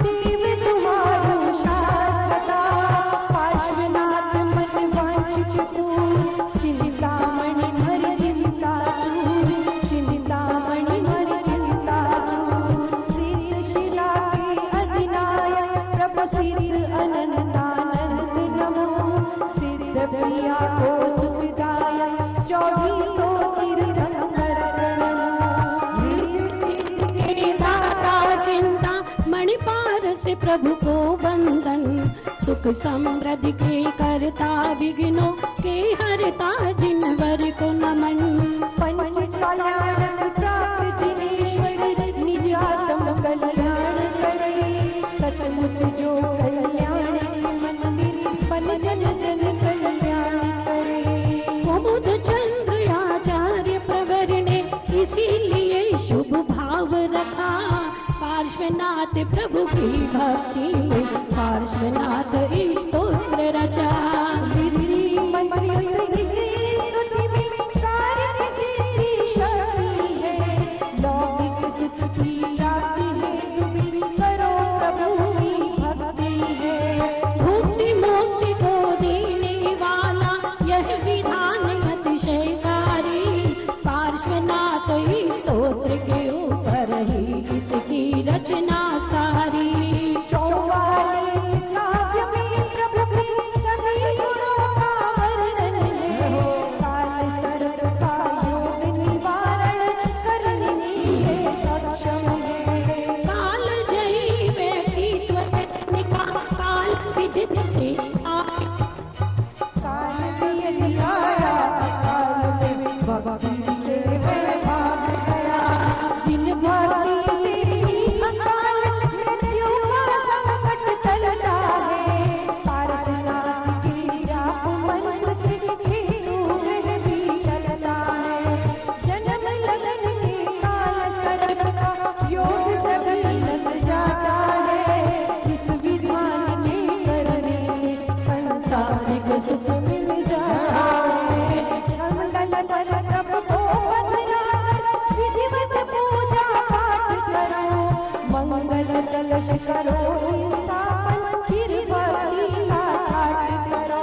देव तुम्हारो शाश्वता, पार्श्वनाथ मन वांछित पूर्ण, चिंतामणि भर चिंता तू, चिंतामणि भर चिंता तू। सिद्ध शिला के अधिनायक प्रभु सिद्ध अनंतानंद नमो, सिद्ध प्रिया को सुखदायक 2400 तीर्थंकर चिंता मणिपार से प्रभु को वंदन, सुख समृद्धि के करता विघ्नों के हरता जिनवर को नमन। पंच कल्याण प्राप्त जिनेश्वर निज आत्म कल्याण करे, सचमुच जो कल्याण के मंदिर पन जन जन कल्याण करे। कुमुद चंद्र आचार्य प्रवर ने इसीलिए शुभ भाव रखा, पार्श्वनाथ प्रभु की भक्ति में पार्श्वनाथ स्तोत्र रचा। लौकिक सुख की प्राप्ति हेतु करो प्रभु की भक्ति है। मुक्ति मुक्ति को देने वाला यह विधान अतिशयकारी, पार्श्वनाथ स्तोत्र के ऊपर ही इसकी रचना सारी। 44 काव्य में प्रभु के सभी गुणों का वर्णन है, काल सर्प का योग निवारण करने में है सक्षम है। काल जयी व्यक्तित्व निका काल विदित से आए, काल भी आया काल में भक्ति से वह भाग गया, जिन भक्ति सुख मिल जाता है। प्रभु को विधिवत पूजा पाठ करो, मंगल कलश करो स्थापन, फिर भक्ति का पाठ करो।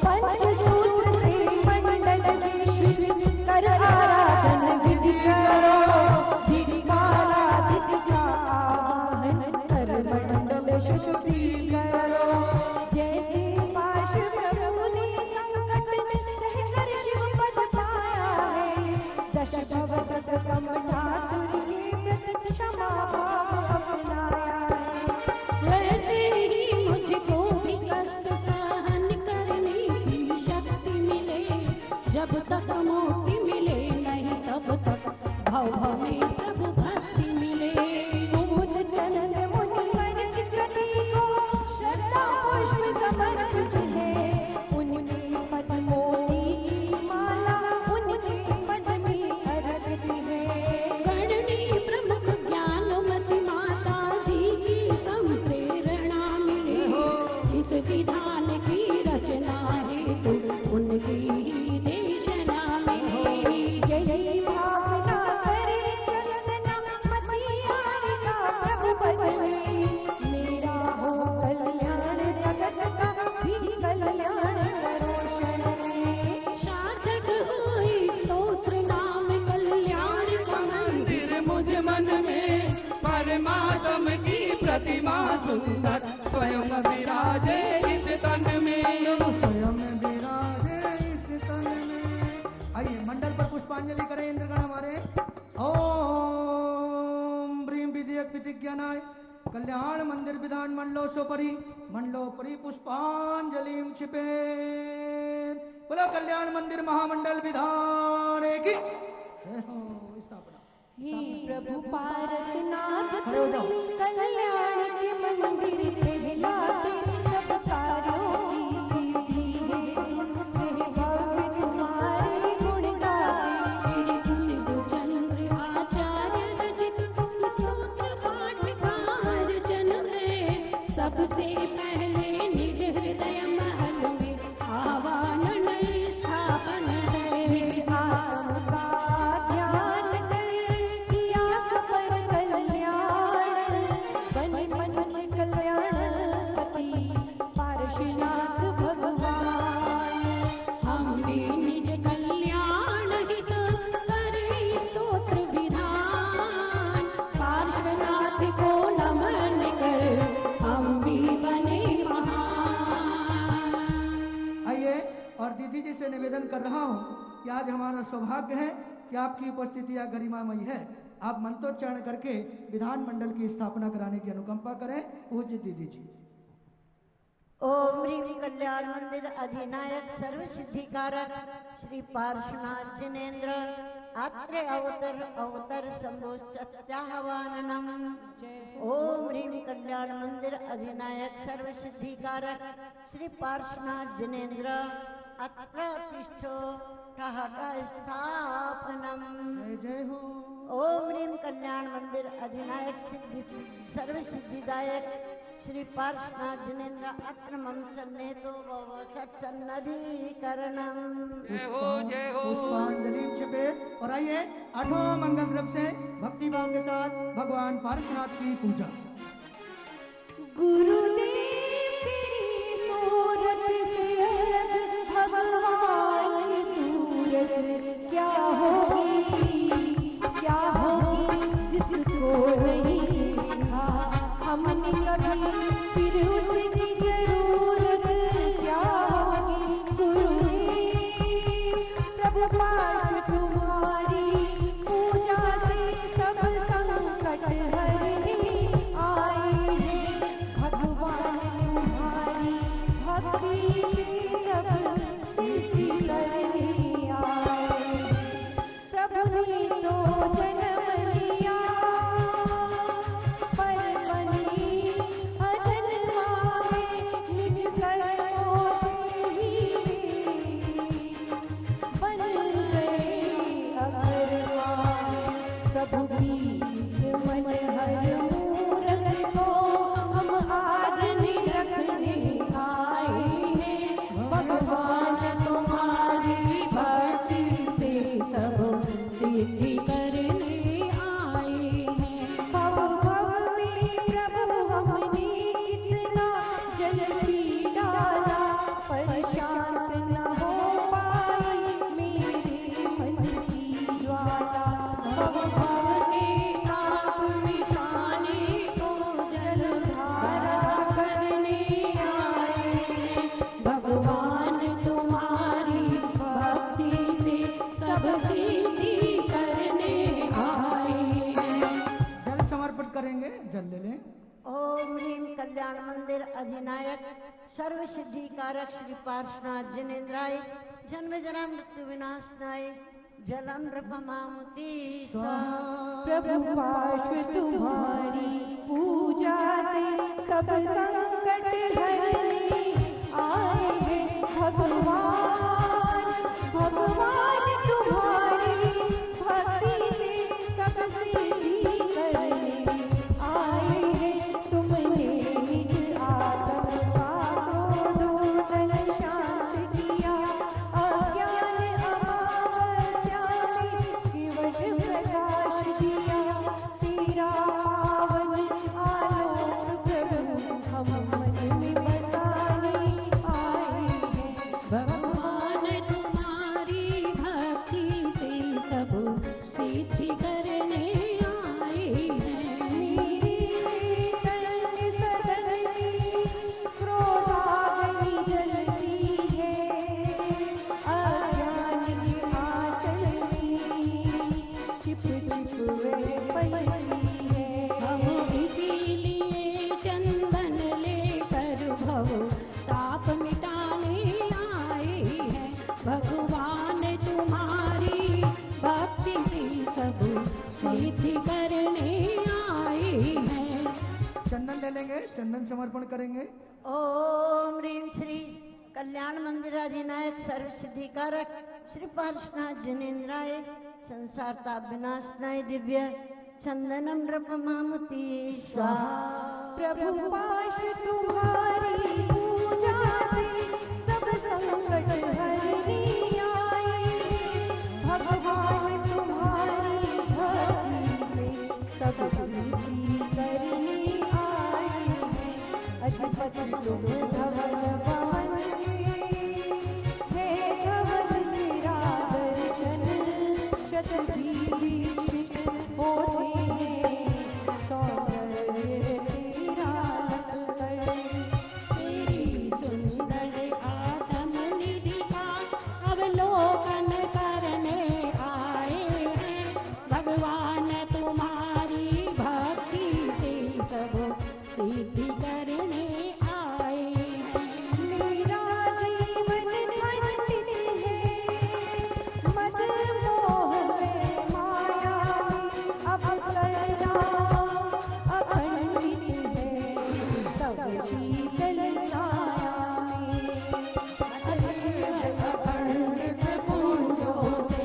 पंचसूत्र से मंडल में शुभ कर आराधन विधि करो, दीपाराधित का आवाहन कर मंडल शुद्धि करो। जैसे वैसे ही मुझको भी कष्ट सहन करने की शक्ति मिले, जब तक मुक्ति मिले नहीं तब तक भव भव में प्रभु भक्ति मिले। मुझ चरण मुनिवर की गति को उनकी ही देशना मिले। यही भावना करे चलना मतियारी का प्रभु बदले, मेरा हो कल्याण जगत का भी कल्याण करो शरण। सार्थक हुई स्तोत्र नाम कल्याण का मंदिर मुझ मन में परमात्म की प्रतिमा सुंदर स्वयं विराजे इस तन में। स्वयं विराजे इस तन में। आइए मंडल पर पुष्पांजलि करें इंद्रगण हमारे। ओम ब्रीम विधियक विधिज्ञानाय कल्याण मंदिर विधान मंडलोपरि पुष्पांजलि क्षिपे। बोलो कल्याण मंदिर महामंडल विधान की जय हो। स्थापना। हे प्रभु पारसनाथ तुम्हें कल्याण के मंदिर कहलाते, सब कार्यों की सिद्धि है भव्य तुम्हारे गुण गाते। तेरे गुण दुचंद्र आचार्य रचित स्तोत्र पाठ का अर्चन है। सबसे पहले निज हृदय महल में आवाहन स्थापन है। निज आत्म का ध्यान पार्श्वनाथ भगवान, हम भी निज कल्याण हित करे स्तोत्र विधान। पार्श्वनाथ को नमन कर हम भी बने महान। आइए और दीदी जी से निवेदन कर रहा हूँ कि आज हमारा सौभाग्य है कि आपकी उपस्थिति या गरिमामयी है। आप मंत्रोच्चारण करके विधान मंडल की स्थापना कराने की अनुकंपा करें पूज्य दीदी जी। ओम ह्रीं कल्याण मंदिर अधिनायक सर्व सिद्धिकारक श्री पार्श्वनाथ जिनेन्द्र अत्र अवतर संभोष्टत्याह्वाननम। ओम ह्रीं कल्याण मंदिर अधिनायक सर्व सिद्धिकारक श्री पार्श्वनाथ जिनेन्द्र अत्र तिष्ठो स्थापनम। जय हो। ओम ह्रीं कल्याण मंदिर अधिनायक सर्व सिद्धिदायक श्री पार्श्वनाथ जिनेन्द्र अत्र मम सन्निहितो भव सत्सन्नधिकरणम। जय हो जय हो। पुष्पांजलि क्षिपेत। और आइए आठों मंगल द्रव्य से भक्ति भाव के साथ भगवान पार्श्वनाथ की पूजा। गुरुदेव की सूरत से अलग भगवान की सूरत क्या होगी जिसको नहीं देखा हमने कभी, फिर उसकी जरूरत क्या होगी। गुरुदेव प्रभु पार्श्व तुम्हारी पूजा से सब संकट हरने आए हैं। भगवान तुम्हारी भक्ति से सब सिद्धि करने आए। प्रभु ने तो जन्म लिया पर बनी अजन्मा है, निज कर्मों से ही बन गए अगरवान। प्रभु की इस मनहर मूरत को हम आज निरखने आए हैं। भगवान तुम्हारी भक्ति से सब सिद्धि करने आए हैं। भव में प्रभु हमने कितना जल पी डाला, पर शांत न हो पाई मेरे मन की ज्वाला। भव ने ताप मिटाने को जलधारा करने आए हैं। भगवान तुम्हारी भक्ति से सब सिद्धि करने आए हैं। जल समर्पित करेंगे, जल ले लें। ओम ह्रीं कल्याण मंदिर अधिनायक सर्व सिद्धिकारक श्री पार्श्वनाथ जिनेन्द्राय जन्म जरा मृत्यु विनाशनाय जलम नृपमामुति स्वाहा। प्रभु पार्श्व तुम्हारी पूजा से सब संकट हरने आए हैं। भगवान भगवान तुम्हारी भक्ति से सब सिद्धि करने आए हैं। तुमने निज आत्म का क्रोधोदन शांत किया, भगवान तुम्हारी भक्ति से सब सिद्धि करने आए हैं। चंदन ले लेंगे, चंदन समर्पण करेंगे। ओम ह्रीं श्री कल्याण मंदिर अधिनायक सर्व सिद्धिकारक श्री पार्श्वनाथ जिनेन्द्राय संसार ताप विनाशनाय दिव्य चंदनम नृपमामुति स्वाहा। प्रभु पाश तुम्हारी पूजा से सब संकट हरनी आए हैं। भगवान तुम्हारी भक्ति से सब सिद्धि करने आए हैं। अधिपति तुम धवल पवन हे धवल तेरा दर्शन शतभीषित होते हैं। सौंदर्य तेरा लखन तेरी सुंदर आत्म निधि का अवलोकन करने आए हैं। भगवान तुम्हारी भक्ति से सब सिद्धि करने आए हैं। मेरा जीवन खंडित है मद मोह में माया में, अब करुणा अखंडित है तब शीतल छाया में। अखंडित पुंजों से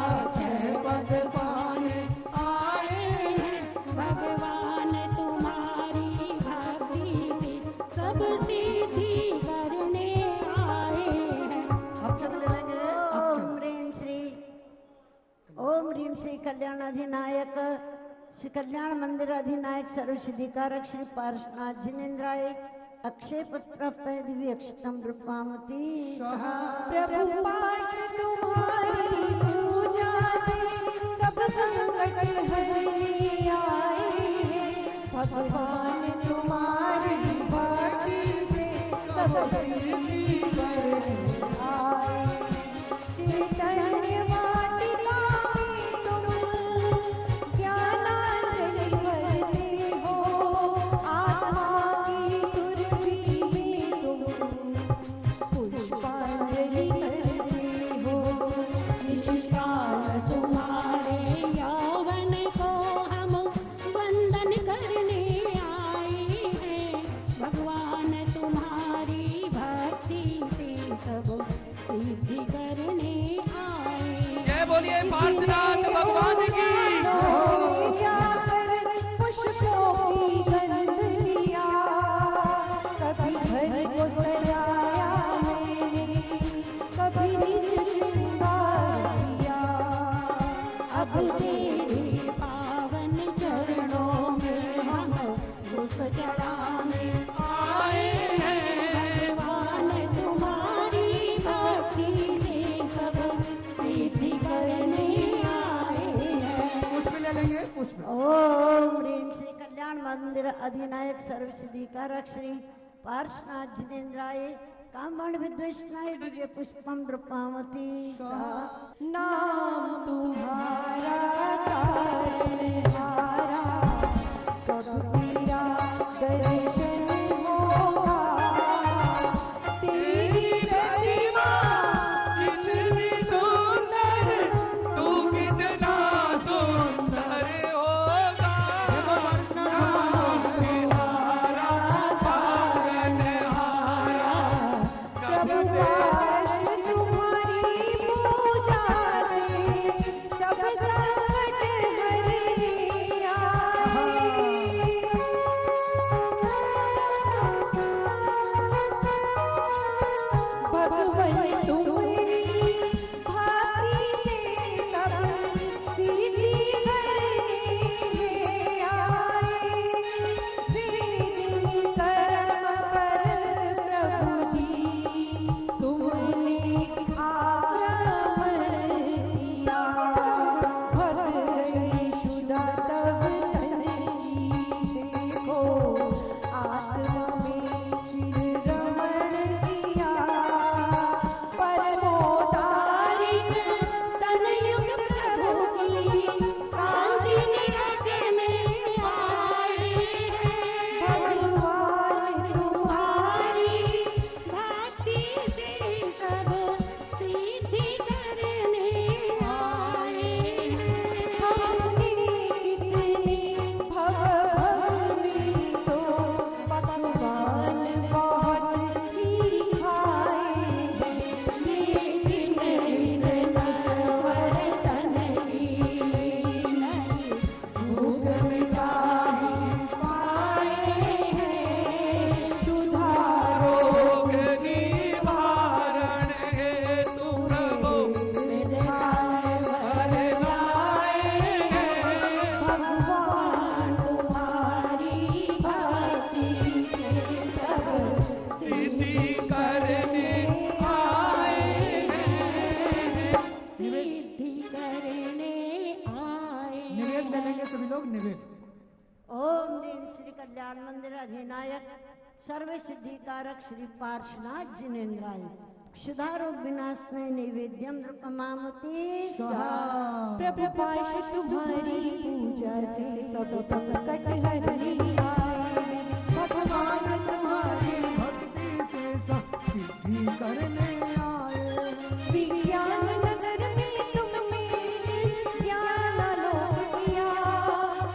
अक्षय पद पाने आए हैं। भगवान तुम्हारी भक्ति से सब सिद्धि करने आए हैं। अब चंदन ले लेंगे। ओम ह्रीं श्री कल्याण अधिनायक श्री कल्याण मंदिर अधिनायक सर्व सिद्धिकारक श्री पार्श्वनाथ जिनेन्द्राय अक्षय पद प्राप्त है दिव्य अक्षतम रूपामती स्वाहा। प्रभु पाश तुम्हारी पूजा से सब संकट हरने आए हैं। भगवान तुम्हारी भक्ति से सब सिद्धि करने आए हैं। चैतन्य वाटिका में तुम ज्ञानांजलि भरते हो। आत्मा की सुरभि में तुम पुष्पांजलि करते हो। निष्काम तुम्हारे यौवन को हम वंदन करने आए हैं। भगवान तुम्हारी भक्ति से सब सिद्धि करने आए हैं। जय बोलिए पार्श्वनाथ भगवान की। पुष्पों की गंध लिया कभी घर को सजाया मैंने, कभी नित्य श्रृंगार किया। अब तेरे पावन चरणों में हम पुष्प चढ़ाने आए हैं। भगवान तुम्हारी भक्ति से सब सिद्धि करने आए हैं। पुष्प ले लेंगे, पुष्प। ओम ह्रीं श्री कल्याण मंदिर अधिनायक सर्व सिद्धिकारक श्री पार्श्वनाथ जिनेन्द्राय कामण विद्वेषनाय दिव्य पुष्पम रूपामती स्वाहा। नाम तुम्हारा तारणहारा कब तेरा दर्शन होगा। तेरी प्रतिमा कितनी सुंदर, तू कितना सुंदर होगा। तुम्हारा पालनहारा कब प्रभु पाश तुम्हारी निवेद। ओम ह्रीं श्री कल्याण मंदिर अधिनायक सर्व सिद्धिकारक श्री पार्श्वनाथ जिनेन्द्राय क्षुधारोग विनाशनाय नैवेद्यम नृपमामति स्वाहा। प्रभु पार्श्व तुम्हारी पूजा से सब संकट हरने आए, भगवान तुम्हारी भक्ति से सब सिद्धि करने आए। विज्ञान नगर में तुमने ज्ञान आलोक किया,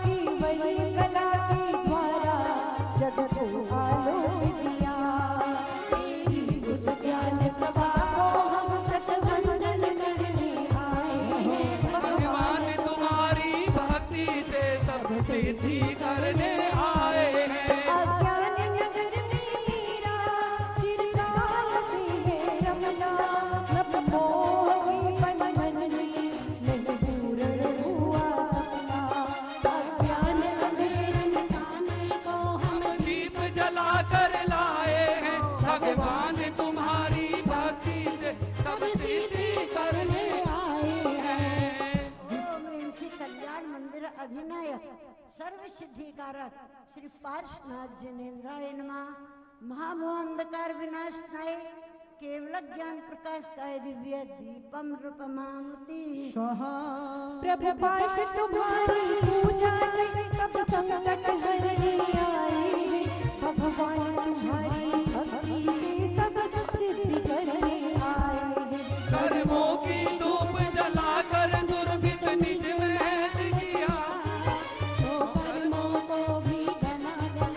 केवल कला के द्वारा जगत को आलोक दिया। तेरी उस ज्ञान प्रभा को हम सतवंदन करने आए हैं। भगवान तुम्हारी भक्ति से सब सिद्धि करने आए हैं। अज्ञान नगर में मेरा चिरकाल से है रमना, नभ मोह के बंधन में नहीं पूर्ण हुआ सपना। अज्ञान अंधेरे मिटाने को हम दीप जला कर लाए हैं, भगवान तुम्हारी भक्ति से सब सिद्धि करने आए हैं। ओम ह्रीं श्री कल्याण मंदिर अधिनायक सर्व सिद्धिकारक श्री पार्श्वनाथ जिनेन्द्राय नमः। महामोह अंधकार विनाशनाय केवल ज्ञान प्रकाशकाय दिव्य दीपम नृपमामति स्वाहा। प्रभु पार्श्व तुम्हारी पूजा से सब संकट हरने आए, भगवान तुम्हारी भक्ति से सब सिद्धि करने आए हैं। कर्मों की धूप जलाकर दुर्भित निज महल किया, तो कर्मों को भी गला कर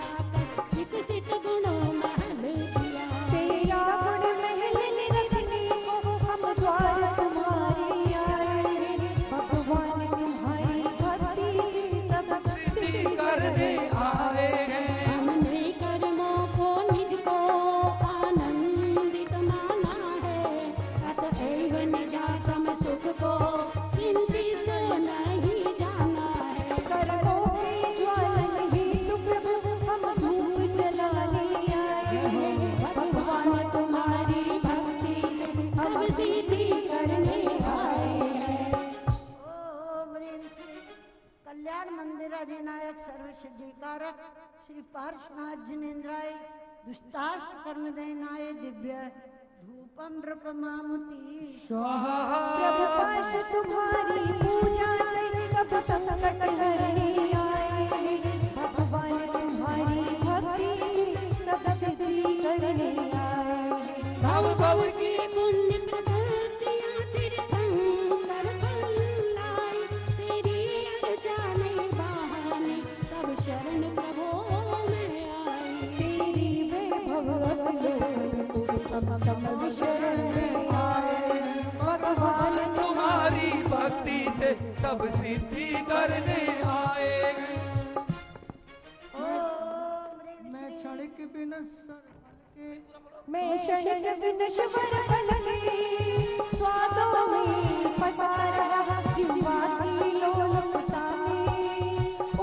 विकसित गुणों महल किया। तेरा गुण महल निरखने को हम द्वार तुम्हारे आए, भगवान तुम्हारी भक्ति सब सिद्धि करने आए हैं। हमने कर्मों को निज को आनंदित माना है, अतएव निजातम सुख को किंचित नहीं जाना है। कर्मों के ज्वालन हेतु प्रभु हम धूप जलाने आए हैं, भगवान तुम्हारी भक्ति से हम सिद्धि करने आए हैं। ओम ह्रीं श्री कल्याण मंदिर अधिनायक सर्व सिद्धिकारक श्री पार्श्वनाथ जिनेन्द्राय दुष्टाष्ट कर्म दयनाय दिव्य धूपम नृपमामति स्वाहा। प्रभु पार्श्व तुम्हारी पूजा से सब संकट हरने आए, भगवान तुम्हारी भक्ति से सब सिद्धि करने आए। भव भव की पुण्य प्रकृतियाँ तीर्थंकर फल तेरी अरजाने बहाने सब शरण प्रभु में आए। तेरी वैभव हम सब शरण में आए, भगवान तुम्हारी भक्ति से सब सिद्धि करने आए हैं। ओम ह्रीं मैं क्षणिक बिन सर के मैं शरण विनश्वर फल के स्वादों में फंसा रहा, जिह्वा की लोलुपता में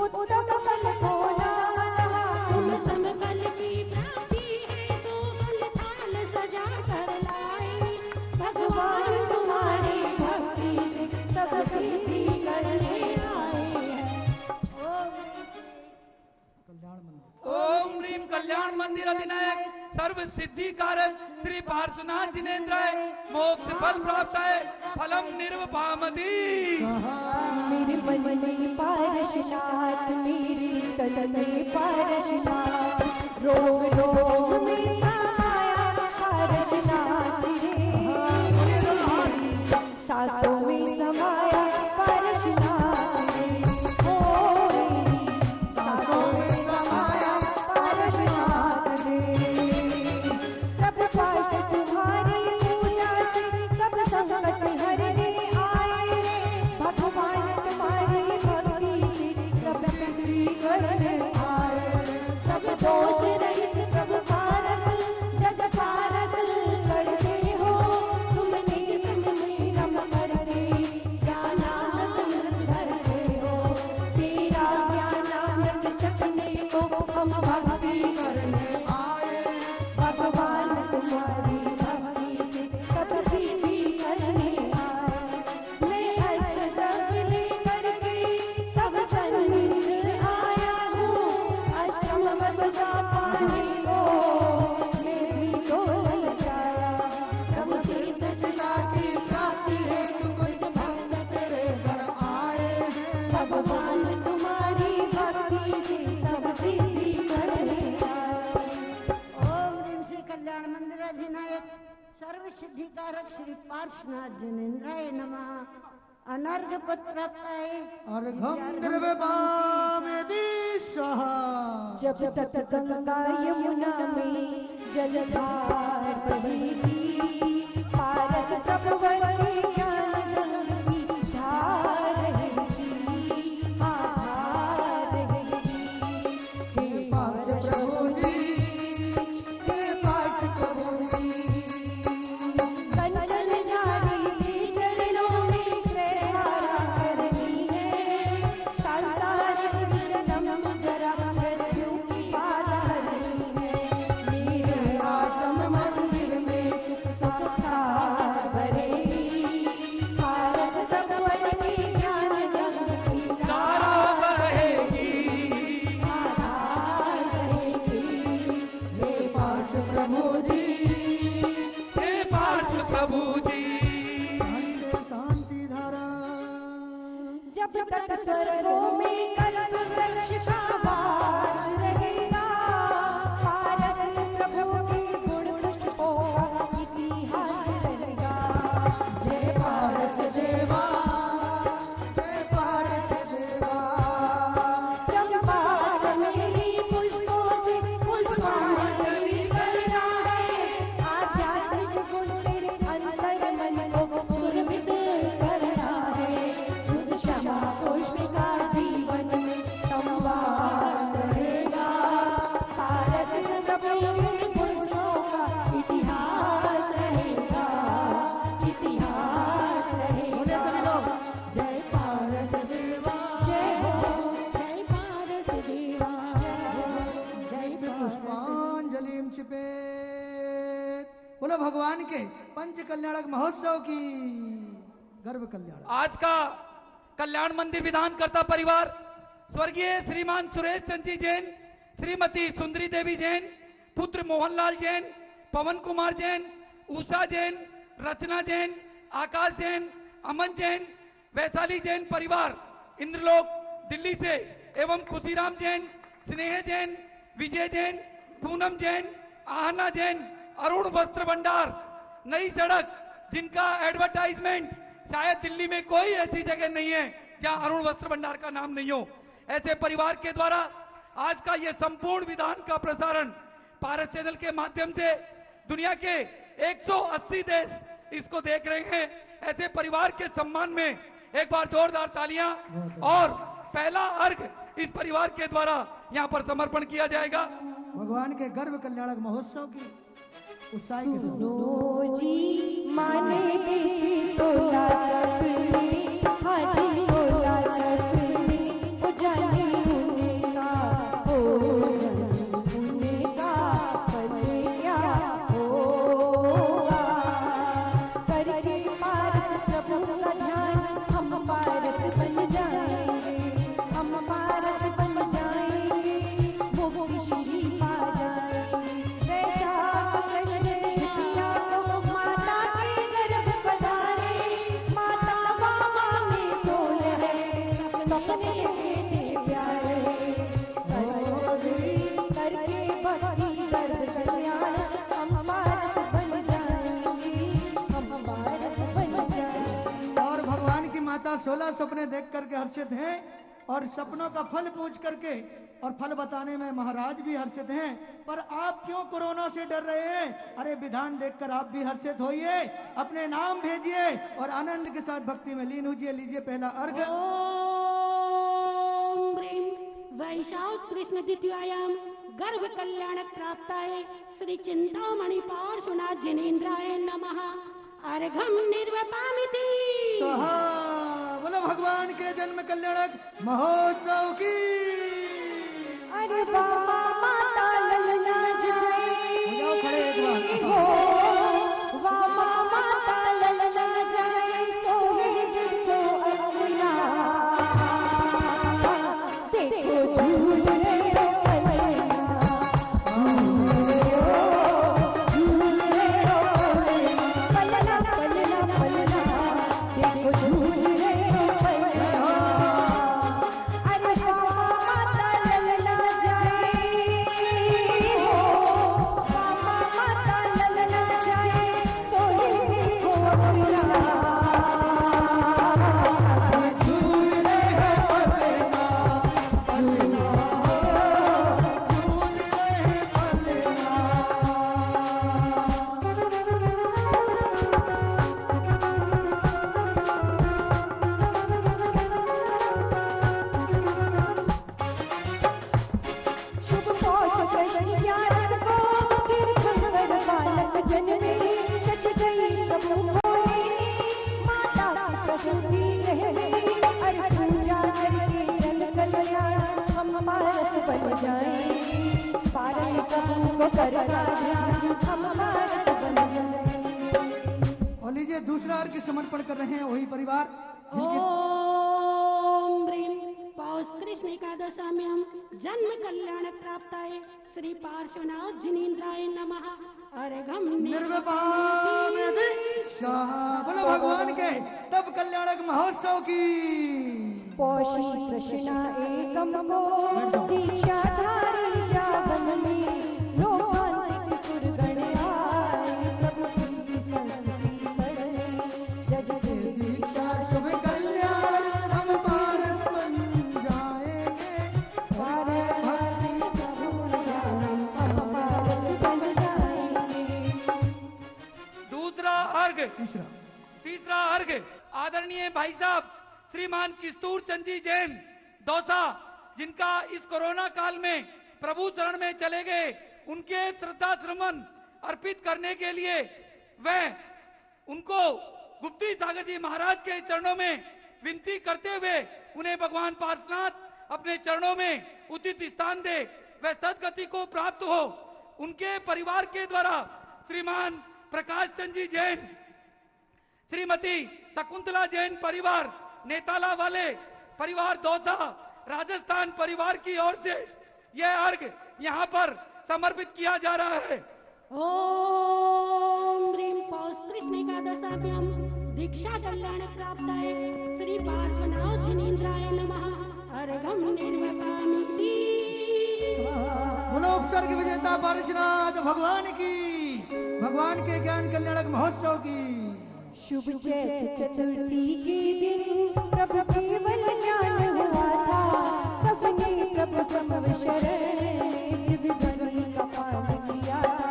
उत्तम फल को ला रहा। तुम सम फल की प्राप्ति है तो फल थाल सजा कर लाए, भगवान तुम्हारी भक्ति से सब सिद्धि करने आए हैं। कल्याण मंदिर। ओम ह्रीं कल्याण मंदिर अधिनायक सर्व सिद्धि कारक श्री पार्श्वनाथ जिनेन्द्राय मोक्ष फल प्राप्त है, फलम निर्वपामति। मेरे मन में पारशनाथ, मेरे तन में पारशनाथ, रोग रोग में समाया पारशनाथ रे, सांसों में समाया पारशनाथ रे, ओ मेरी सांसों में समाया पारशनाथ रे। सब पास तुम्हारी पूजा से सब संकट हरने आए, भगवान तुम्हारी भक्ति से सब सिद्धि करने आए। सब दोष रहित प्रभु पारस सिद्धिकारक श्री पार्श्वनाथ जनेन्द्राय नमः। अनर्घ पद प्राप्त है अर्घम निर्विवामेति स्वाहा। जब तक गंगा यमुना में जलधार बहेगी, पारस सब वर्गे ज्ञान गंग की धार रहेगी, आधार रहेगी। हे पार्थ प्रभु जी, हे पार्थ प्रभु जी, कंचन झाड़ी से चरणों में क्रयधारा करनी है। सांसारिक जन्म जरा मृत्यु की बाधा नहीं है। मेरे आत्म मंदिर में सुख संसार भरेगी, पारस सब वर्गे ज्ञान गंग की धारा बहेगी, आधार रहेगी। हे पार्थ प्रभु जी, हे पार्थ प्रभु जी। शांति धारा। जब तक स्वर्गों में कल्प वृक्ष का वास रहेगा, पारस प्रभु के गुण पुष्पों का इतिहास रहेगा। जय पारस देवा, जय पारस देवा। चंपा चमेली पुष्पों से पुष्पांजलि करना है। आध्यात्मिक गुण से अंतर मन को सुरभित करना है। उस क्षमा पुष्प का जीवन में संवास रहेगा। पारस प्रभु के पुष्पों का इतिहास रहेगा, इतिहास रहेगा। जय पारस देवा, जय हो, जय पारस देवा, जय हो, जय पारस। पुष्पांजलि क्षिपेत। बोलो भगवान के पंच कल्याणक महोत्सव की गर्भ कल्याण। आज का कल्याण मंदिर विधान करता परिवार स्वर्गीय श्रीमान सुरेश चंद जी जैन, श्रीमती सुंदरी देवी जैन, पुत्र मोहनलाल जैन, पवन कुमार जैन, उषा जैन, रचना जैन, आकाश जैन, अमन जैन, वैशाली जैन परिवार इंद्रलोक दिल्ली से एवं खुशीराम जैन, स्नेह जैन, विजय जैन, पूनम जैन, आहना जैन, अरुण वस्त्र भंडार, नई सड़क, जिनका एडवर्टाइजमेंट शायद दिल्ली में कोई ऐसी जगह नहीं है जहां अरुण वस्त्र भंडार का नाम नहीं हो। ऐसे परिवार के द्वारा आज का ये संपूर्ण विधान का प्रसारण पारस चैनल के माध्यम से दुनिया के 180 देश इसको देख रहे हैं। ऐसे परिवार के सम्मान में एक बार जोरदार तालियां और पहला अर्घ इस परिवार के द्वारा यहाँ पर समर्पण किया जाएगा। भगवान के गर्भ कल्याणक महोत्सव की उत्साह के साथ। नो जी माने देखी 16 सपने, हाजी 16 सपने, ओ जाने होने का, ओ जाने होने का, पते क्या होगा। करके पारस प्रभु का ध्यान, हम पारस बन जाएंगे, हम पारस बन जाएंगे, वो श्री पा जाएंगे। वैशाख कृष्ण द्वितीया को माता के गर्भ पधारे, माता बाबा में सोए हैं, सपने बेटे प्यारे। करके भक्ति गर्भ कल्याण, हम पारस बन जाएंगे, हम पारस बन जाएंगे। और भगवान की माता 16 सपने देख करके हर्षित हैं और सपनों का फल पूछ करके और फल बताने में महाराज भी हर्षित हैं। पर आप क्यों कोरोना से डर रहे हैं? अरे विधान देखकर आप भी हर्षित होइए, अपने नाम भेजिए और आनंद के साथ भक्ति में लीन होइए। लीजिए पहला अर्घ। ओम ह्रीं वैशाख कृष्ण द्वितीयायां गर्भ कल्याणक प्राप्ताय श्री चिंतामणि पार्श्वनाथ जनेन्द्राय नमः। अर्घम निर्वपामिति। स्वाहा। बोलो भगवान के जन्म कल्याणक महोत्सव की। अरे बाबा माता ललना जय हो जाओ खड़े एक बार। हो, बाबा माता ललना जय, सोहे जिनको अरुणा, देखो झूल रहे हो कलैया, झूल रहे हो कलैया, पलना पलना पलना, देखो झूल रहे हो कलैया। अरे बाबा माता ललना जय, प्रसूति रहे अरे पूजा करके जन कल्याण हम पारस बन जाए पारस प्रभु को करना ध्यान हम पारस बन जाए। और लीजिए दूसरा अर्घ्य समर्पण कर रहे हैं वही परिवार जिनके ओम ह्रीं पौष कृष्ण एकादशा में हम जन्म कल्याण प्राप्ताय श्री पार्श्वनाथ जिनेन्द्राय नमः अर्घम निर्विपाम दीक्षा। बोलो भगवान के तब कल्याणक महोत्सव की पौषी कृष्णा एकम को दीक्षा धारी जावन में लोकांतिक सुरगण आए प्रभु की संस्तुति करने जज दीक्षा शुभ कल्याण हम पारस बन जाएंगे पारे भारती प्रभु ज्ञानम हम पारस बन जाएंगे। दूसरा अर्घ तीसरा तीसरा अर्घ आदरणीय भाई साहब श्रीमान किस्तूर चंद जी जैन दौसा, जिनका इस कोरोना काल में प्रभु चरण में चले गए, उनके श्रद्धा सुमन अर्पित करने के लिए वह उनको गुप्ती सागर जी महाराज के चरणों में विनती करते हुए उन्हें भगवान पार्श्वनाथ अपने चरणों में उचित स्थान दे, वह सदगति को प्राप्त हो। उनके परिवार के द्वारा श्रीमान प्रकाश चंद जी जैन, श्रीमती शकुंतला जैन परिवार नेताला वाले परिवार दौसा राजस्थान परिवार की ओर से यह अर्घ यहाँ पर समर्पित किया जा रहा है। ओम ह्रीं पौष कृष्ण एकादशा में हम दीक्षा कल्याण प्राप्ताय श्री पार्श्वनाथ जिनेन्द्राय नमः अर्घम निर्वपामि। बोलो उपसर्ग विजेता पार्श्वनाथ भगवान की, भगवान के ज्ञान कल्याणक महोत्सव की। शुभ चैत्र चतुर्थी के दिन प्रभु केवल ज्ञान हुआ था सबने प्रभु समव शरण दिव्य ध्वनि का पान किया था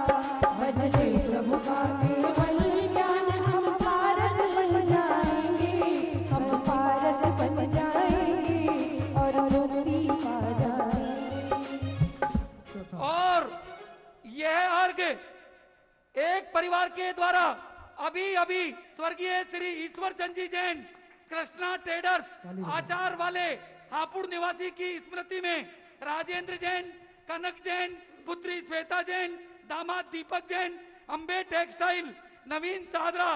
भजने प्रभु का केवल ज्ञान हम पारस बन जाएंगे हम पारस बन जाएंगे और मुक्ति पा जाएंगे। और यह अर्घ एक परिवार के द्वारा अभी अभी स्वर्गीय श्री ईश्वर चंद जी जैन कृष्णा ट्रेडर्स आचार वाले हापुड़ निवासी की स्मृति में राजेंद्र जैन, कनक जैन, पुत्री श्वेता जैन, दामाद दीपक जैन, अंबे टेक्सटाइल, नवीन सादरा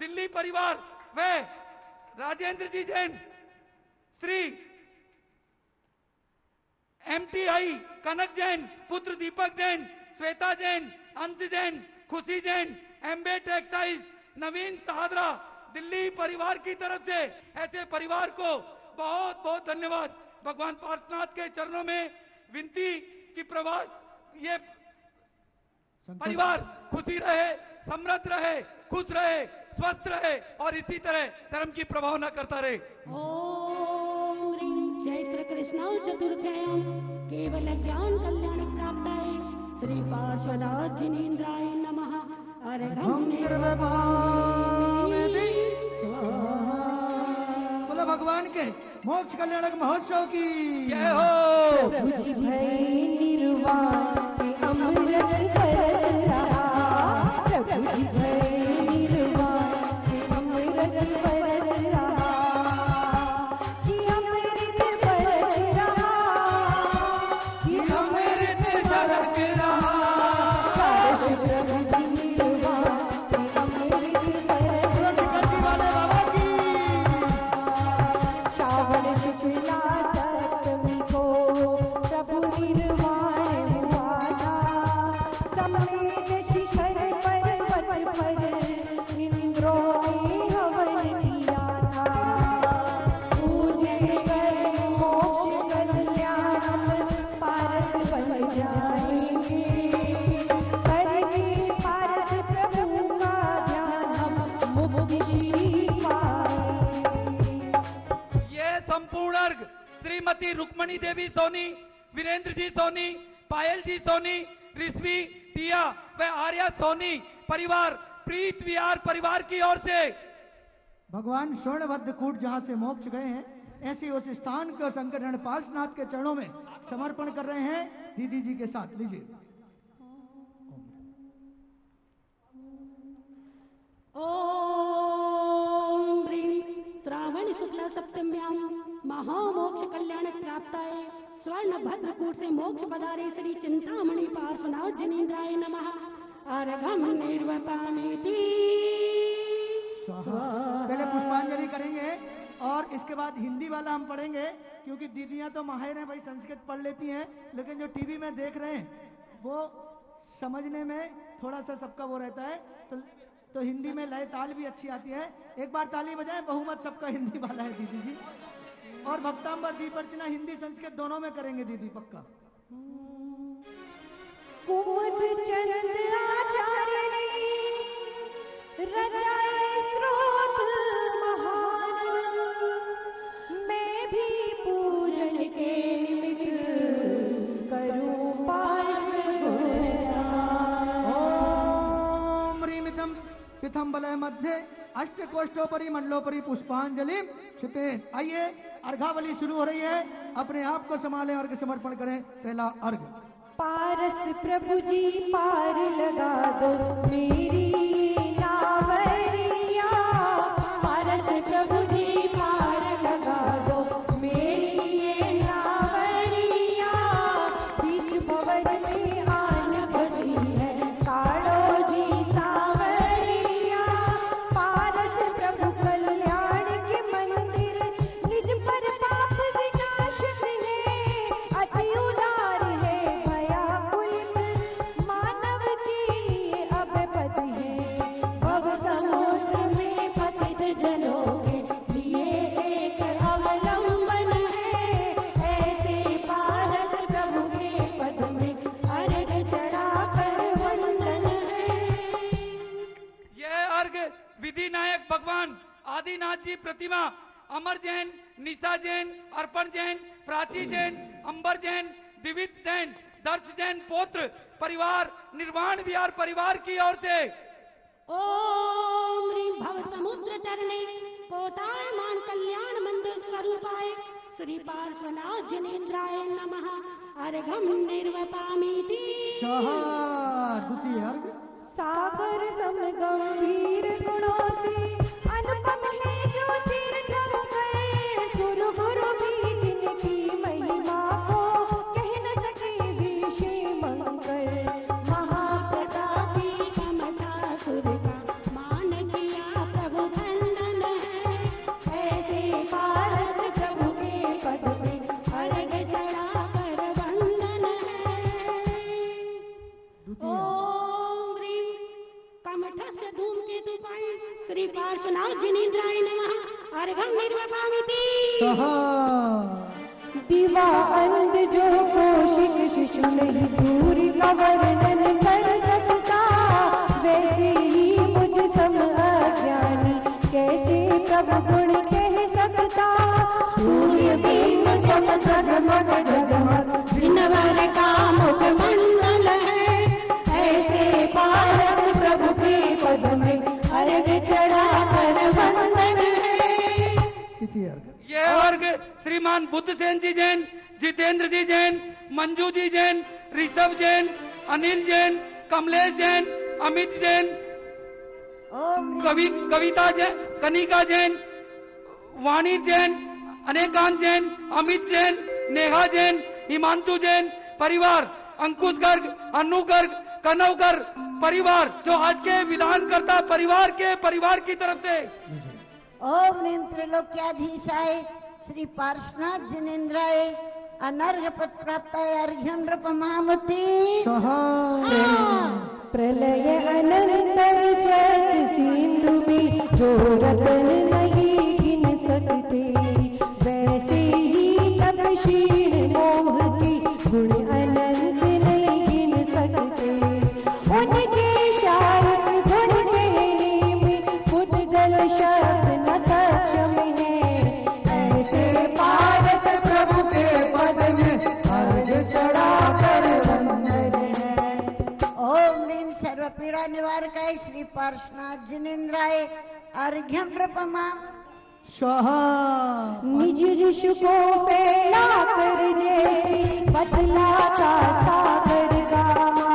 दिल्ली परिवार व राजेंद्र जी जैन, श्री MTI कनक जैन, पुत्र दीपक जैन, श्वेता जैन, अंश जैन, खुशी जैन, एम्बे टेक्सटाइल्स, नवीन सहादरा दिल्ली परिवार की तरफ से ऐसे परिवार को बहुत बहुत धन्यवाद। भगवान पार्श्वनाथ के चरणों में विनती कि प्रवास ये परिवार खुशी रहे, समृद्ध रहे, खुश रहे, स्वस्थ रहे और इसी तरह धर्म की प्रभावना करता रहे। ओम ह्रीं चैत्र कृष्ण चतुर्थ्यां केवल ज्ञान कल्याण प्राप्ताय श्री पार्श्वनाथ जिनेन्द्राय नमः अर्घम निर्विपाम दीक्षा। बोलो भगवान के मोक्ष कल्याणक महोत्सव की जय हो। प्रभु जी भय निर्वाण के अमृत बरस रहा प्रभु जी भय निर्वाण के अमृत बरस रहा कि अमृत बरस रहा कि अमृत बरस रहा प्रभु जी निर्वाण के अमृत बरस वाले बाबा की श्रावण शुक्ला सप्तमी को प्रभु निर्वाण हुआ था समेत शिखर पर्वत पर इंद्रों ने हवन किया था पूजे कर मोक्ष कल्याण पारस बन जाएंगे करके पारस प्रभु का ध्यान हम मुक्ति श्री पाएंगे। ये संपूर्ण अर्घ श्रीमती रुक्मणी देवी सोनी, वीरेंद्र जी सोनी, पायल जी सोनी, ऋषि टिया व आर्या सोनी परिवार प्रीत विहार परिवार की ओर से भगवान स्वर्णभद्र कूट जहाँ से मोक्ष गए हैं ऐसे उस स्थान को संकटहरण पार्श्वनाथ के चरणों में समर्पण कर रहे हैं दीदी जी के साथ। लीजिए। ओम ह्रीं फाल्गुन शुक्ला सप्तम्याम महामोक्ष कल्याण प्राप्ताय स्वर्ण भद्रकूट से मोक्ष पधारे श्री चिंतामणि पार्श्वनाथ जिनेन्द्राय नमः। अर्घम निर्वपामिति। पहले पुष्पांजलि करेंगे और इसके बाद हिंदी वाला हम पढ़ेंगे, क्योंकि दीदियां तो माहिर हैं भाई, संस्कृत पढ़ लेती हैं, लेकिन जो टीवी में देख रहे हैं वो समझने में थोड़ा सा सबका वो रहता है, तो हिंदी में लय ताल भी अच्छी आती है। एक बार ताली बजाएं, बहुमत सबका हिंदी वाला है दीदी जी। और भक्तांबर दीप अर्चना हिंदी संस्कृत दोनों में करेंगे दीदी, पक्का। कुंवर चंद आचार्य रचाए स्रोत महान, मैं भी पूजन के निमित्त करूं पार्श गुणगान। ओम ह्रीमितम पिथम बलय मध्य अष्टकोष्ठोपरि मंडलोपरि पुष्पांजलि क्षिपेत। आइए अर्घावली शुरू हो रही है, अपने आप को संभालें, अर्घ समर्पण करें। पहला अर्घ। पारस प्रभु जी पार लगा दो मेरी नावरिया, पारस प्रभु जी पार लगा दो मेरी ये नावरिया, बीच पवन में आन बसी है काढ़ो जी सावरिया, पारस प्रभु कल्याण के मंदिर निज पर पाप विनाशक है, अति उदार है मानव के लिए अब पद है, भव समुद्र में पतित जनों के लिए एक अवलंबन है, ऐसे पारस प्रभु के पद में अर्घ चढ़ाकर वंदन है। यह अर्घ विधि नायक भगवान आदिनाथ जी प्रतिमा अमर जैन, निशा जैन, अर्पण जैन, प्राची जैन, अंबर जैन, दिवित जैन, दर्श जैन पौत्र परिवार निर्वाण विहार परिवार की ओर से ओम ह्रीं भव समुद्र तरणे पोतायमान कल्याण मंदिर स्वरूपाय श्री पार्श्वनाथ जिनेन्द्राय नमः। अर्घम निर्वपामिति। द्वितीय अर्घ। सागर सम गंभीर गुणों से अनुपम है जो तीर्थम है, सुर गुरु भी जिनकी महिमा को कह न सके विषय मंगल, महाप्रतापी कमता सुर का मान किया प्रभु खंडन है, ऐसे पारस प्रभु के पद में अर्घ चढ़ा कर वंदन है। ओम ह्रीं कमठस्य धूमकेतु पाय श्री पार्श्वनाथ जिनेन्द्राय नमः। अर्घम निर्वपामिति। दिवा अंध जो कोशिक शिशु नहीं सूर्य का वर्णन कर सकता, वैसे ही मुझ सम अज्ञानी कैसे प्रभु गुण कह सकता, सूर्य बिंब सम जगमग जगमग दिनवर का मुख मंडल है, ऐसे पारस प्रभु के पद में अर्घ चढ़ा कर वंदन है। तृतीय अर्घ। यह अर्घ श्रीमान बुद्ध सेन जी जैन, जितेंद्र जी जैन, मंजू जी जैन, ऋषभ जैन, अनिल जैन, कमलेश जैन, अमित जैन, कविता जैन, कनिका जैन, वाणी जैन, अनेकांत जैन, अमित जैन, नेहा जैन, हिमांशु जैन परिवार, अंकुश गर्ग, अनु गर्ग, कनव गर्ग परिवार, जो आज के विधानकर्ता परिवार के परिवार की तरफ से ओम नीम त्रिलोक्याधीशाय श्री पार्श्वनाथ जिनेन्द्राय अनर्घ पद प्राप्ताय अर्घ्यं नृपमामति। प्रलय अनंतर स्वच्छ सिंधु में जो रतन नहीं गिन सकते, वैसे ही तपशील मोह के गुण अनंत नहीं गिन सकते, उनके शायद गुण कहने में पुद्गल शब्द न सक्षम है, ऐसे पारस प्रभु के पद में अर्घ चढ़ा कर वंदन है। ओम नीम सर्व पीड़ा निवारकाय श्री पार्श्वनाथ जिनेन्द्राय अर्घ्यं नृपमामति। निज यीशु को फैला कर जैसे बदलाता सागर गामा,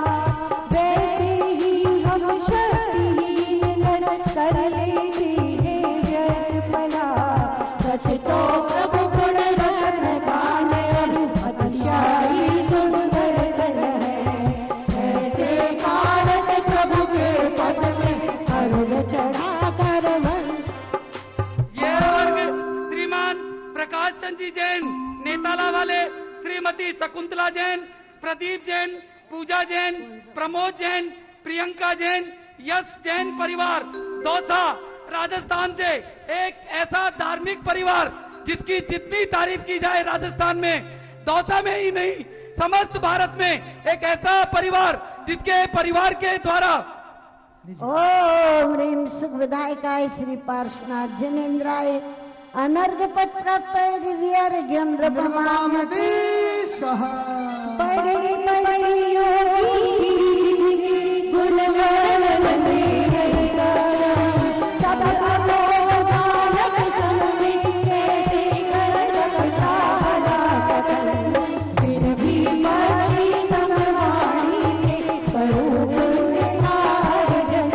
वैसे ही हम शक्तिहीन नर कर लेते हैं जल्पना, रचितो प्रभु गुण रतन गान अतिशय सुंदर तन है। ऐसे कारस प्रभु के पद में अरुण चढ़ा कर ये वर्ग श्रीमान प्रकाश चंद जी जैन नेताला वाले, श्रीमती शकुंतला जैन, प्रदीप जैन, पूजा जैन, प्रमोद जैन, प्रियंका जैन, यश जैन परिवार दौसा राजस्थान से एक ऐसा धार्मिक परिवार जिसकी जितनी तारीफ की जाए राजस्थान में, दौसा में ही नहीं समस्त भारत में एक ऐसा परिवार जिसके परिवार के द्वारा ओम ह्रीं सुख विधायकाय श्री पार्श्वनाथ जिनेन्द्राय अनर्घ पत्राप्तये दिव्यार्घ्यं नृपमामति स्वाहा। बड़ी बड़ी योगी गुणवंती सारा सब अलोक संगे कैसे कर सकता हलाकत फिर भी मर्जी समवाणी से करूं गुणगान जन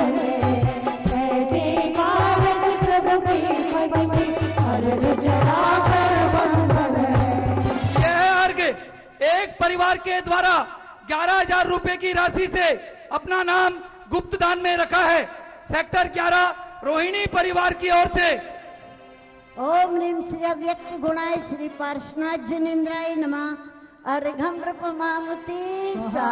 कैसे कारस प्रभु के पद में अर्घ चढ़ाकर वंदन है। यह अर्घ एक परिवार के द्वारा 11,000 रुपए की राशि से अपना नाम गुप्त दान में रखा है। सेक्टर 11 रोहिणी परिवार की ओर से ओम ह्रीं श्री अव्यक्त गुणाय श्री पार्श्वनाथ जिनेन्द्राय नमः अर्घं नृपमामति सा।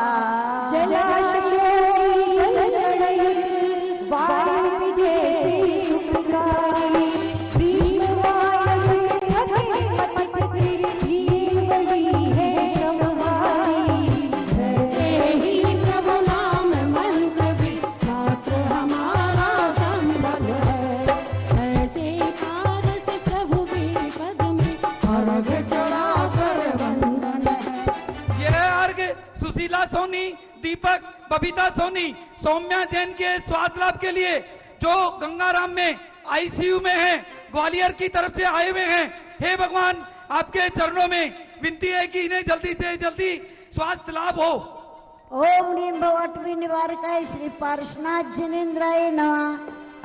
सुशीला सोनी, दीपक, बबीता सोनी, सौम्या जैन के स्वास्थ्य लाभ के लिए जो गंगाराम में आईसीयू में हैं, ग्वालियर की तरफ से आए हुए हैं। हे भगवान, आपके चरणों में विनती है कि इन्हें जल्दी से जल्दी स्वास्थ्य लाभ हो। ओम ह्रीं भवटवी निवारकाय श्री पार्श्वनाथ जिनेन्द्राय नमः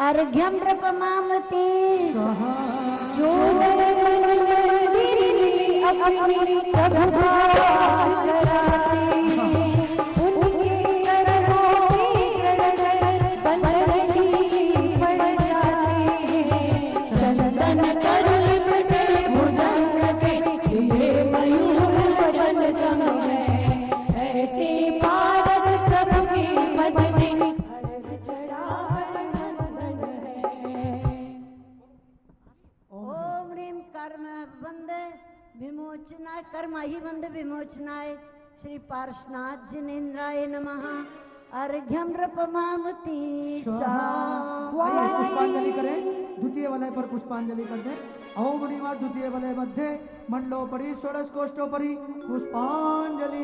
अर्घ्यं नृपमामति स्वाहा। जो अपनी प्रभुभास कराते उनके चरणों में बंधन पड़ जाते हैं। चंदन करुल बटे भुजंग के ये मयूर जन संग है। ऐसे पारस प्रभु के पद में अर्घ चढ़ाकर वंदन है। ओम ह्रीं कर्म वंदे विमोचनाय कर्म ही बंद विमोचनाय श्री पार्श्वनाथ जिनेन्द्राय नमः अर्घ्यं नृपमामति पुष्पांजलि करें। द्वितीय वलय पर पुष्पांजलि कर दें। ओम ह्रीं द्वितीय वलय मध्ये मंडलोपरि षोडश कोष्ठोपरि पुष्पांजलि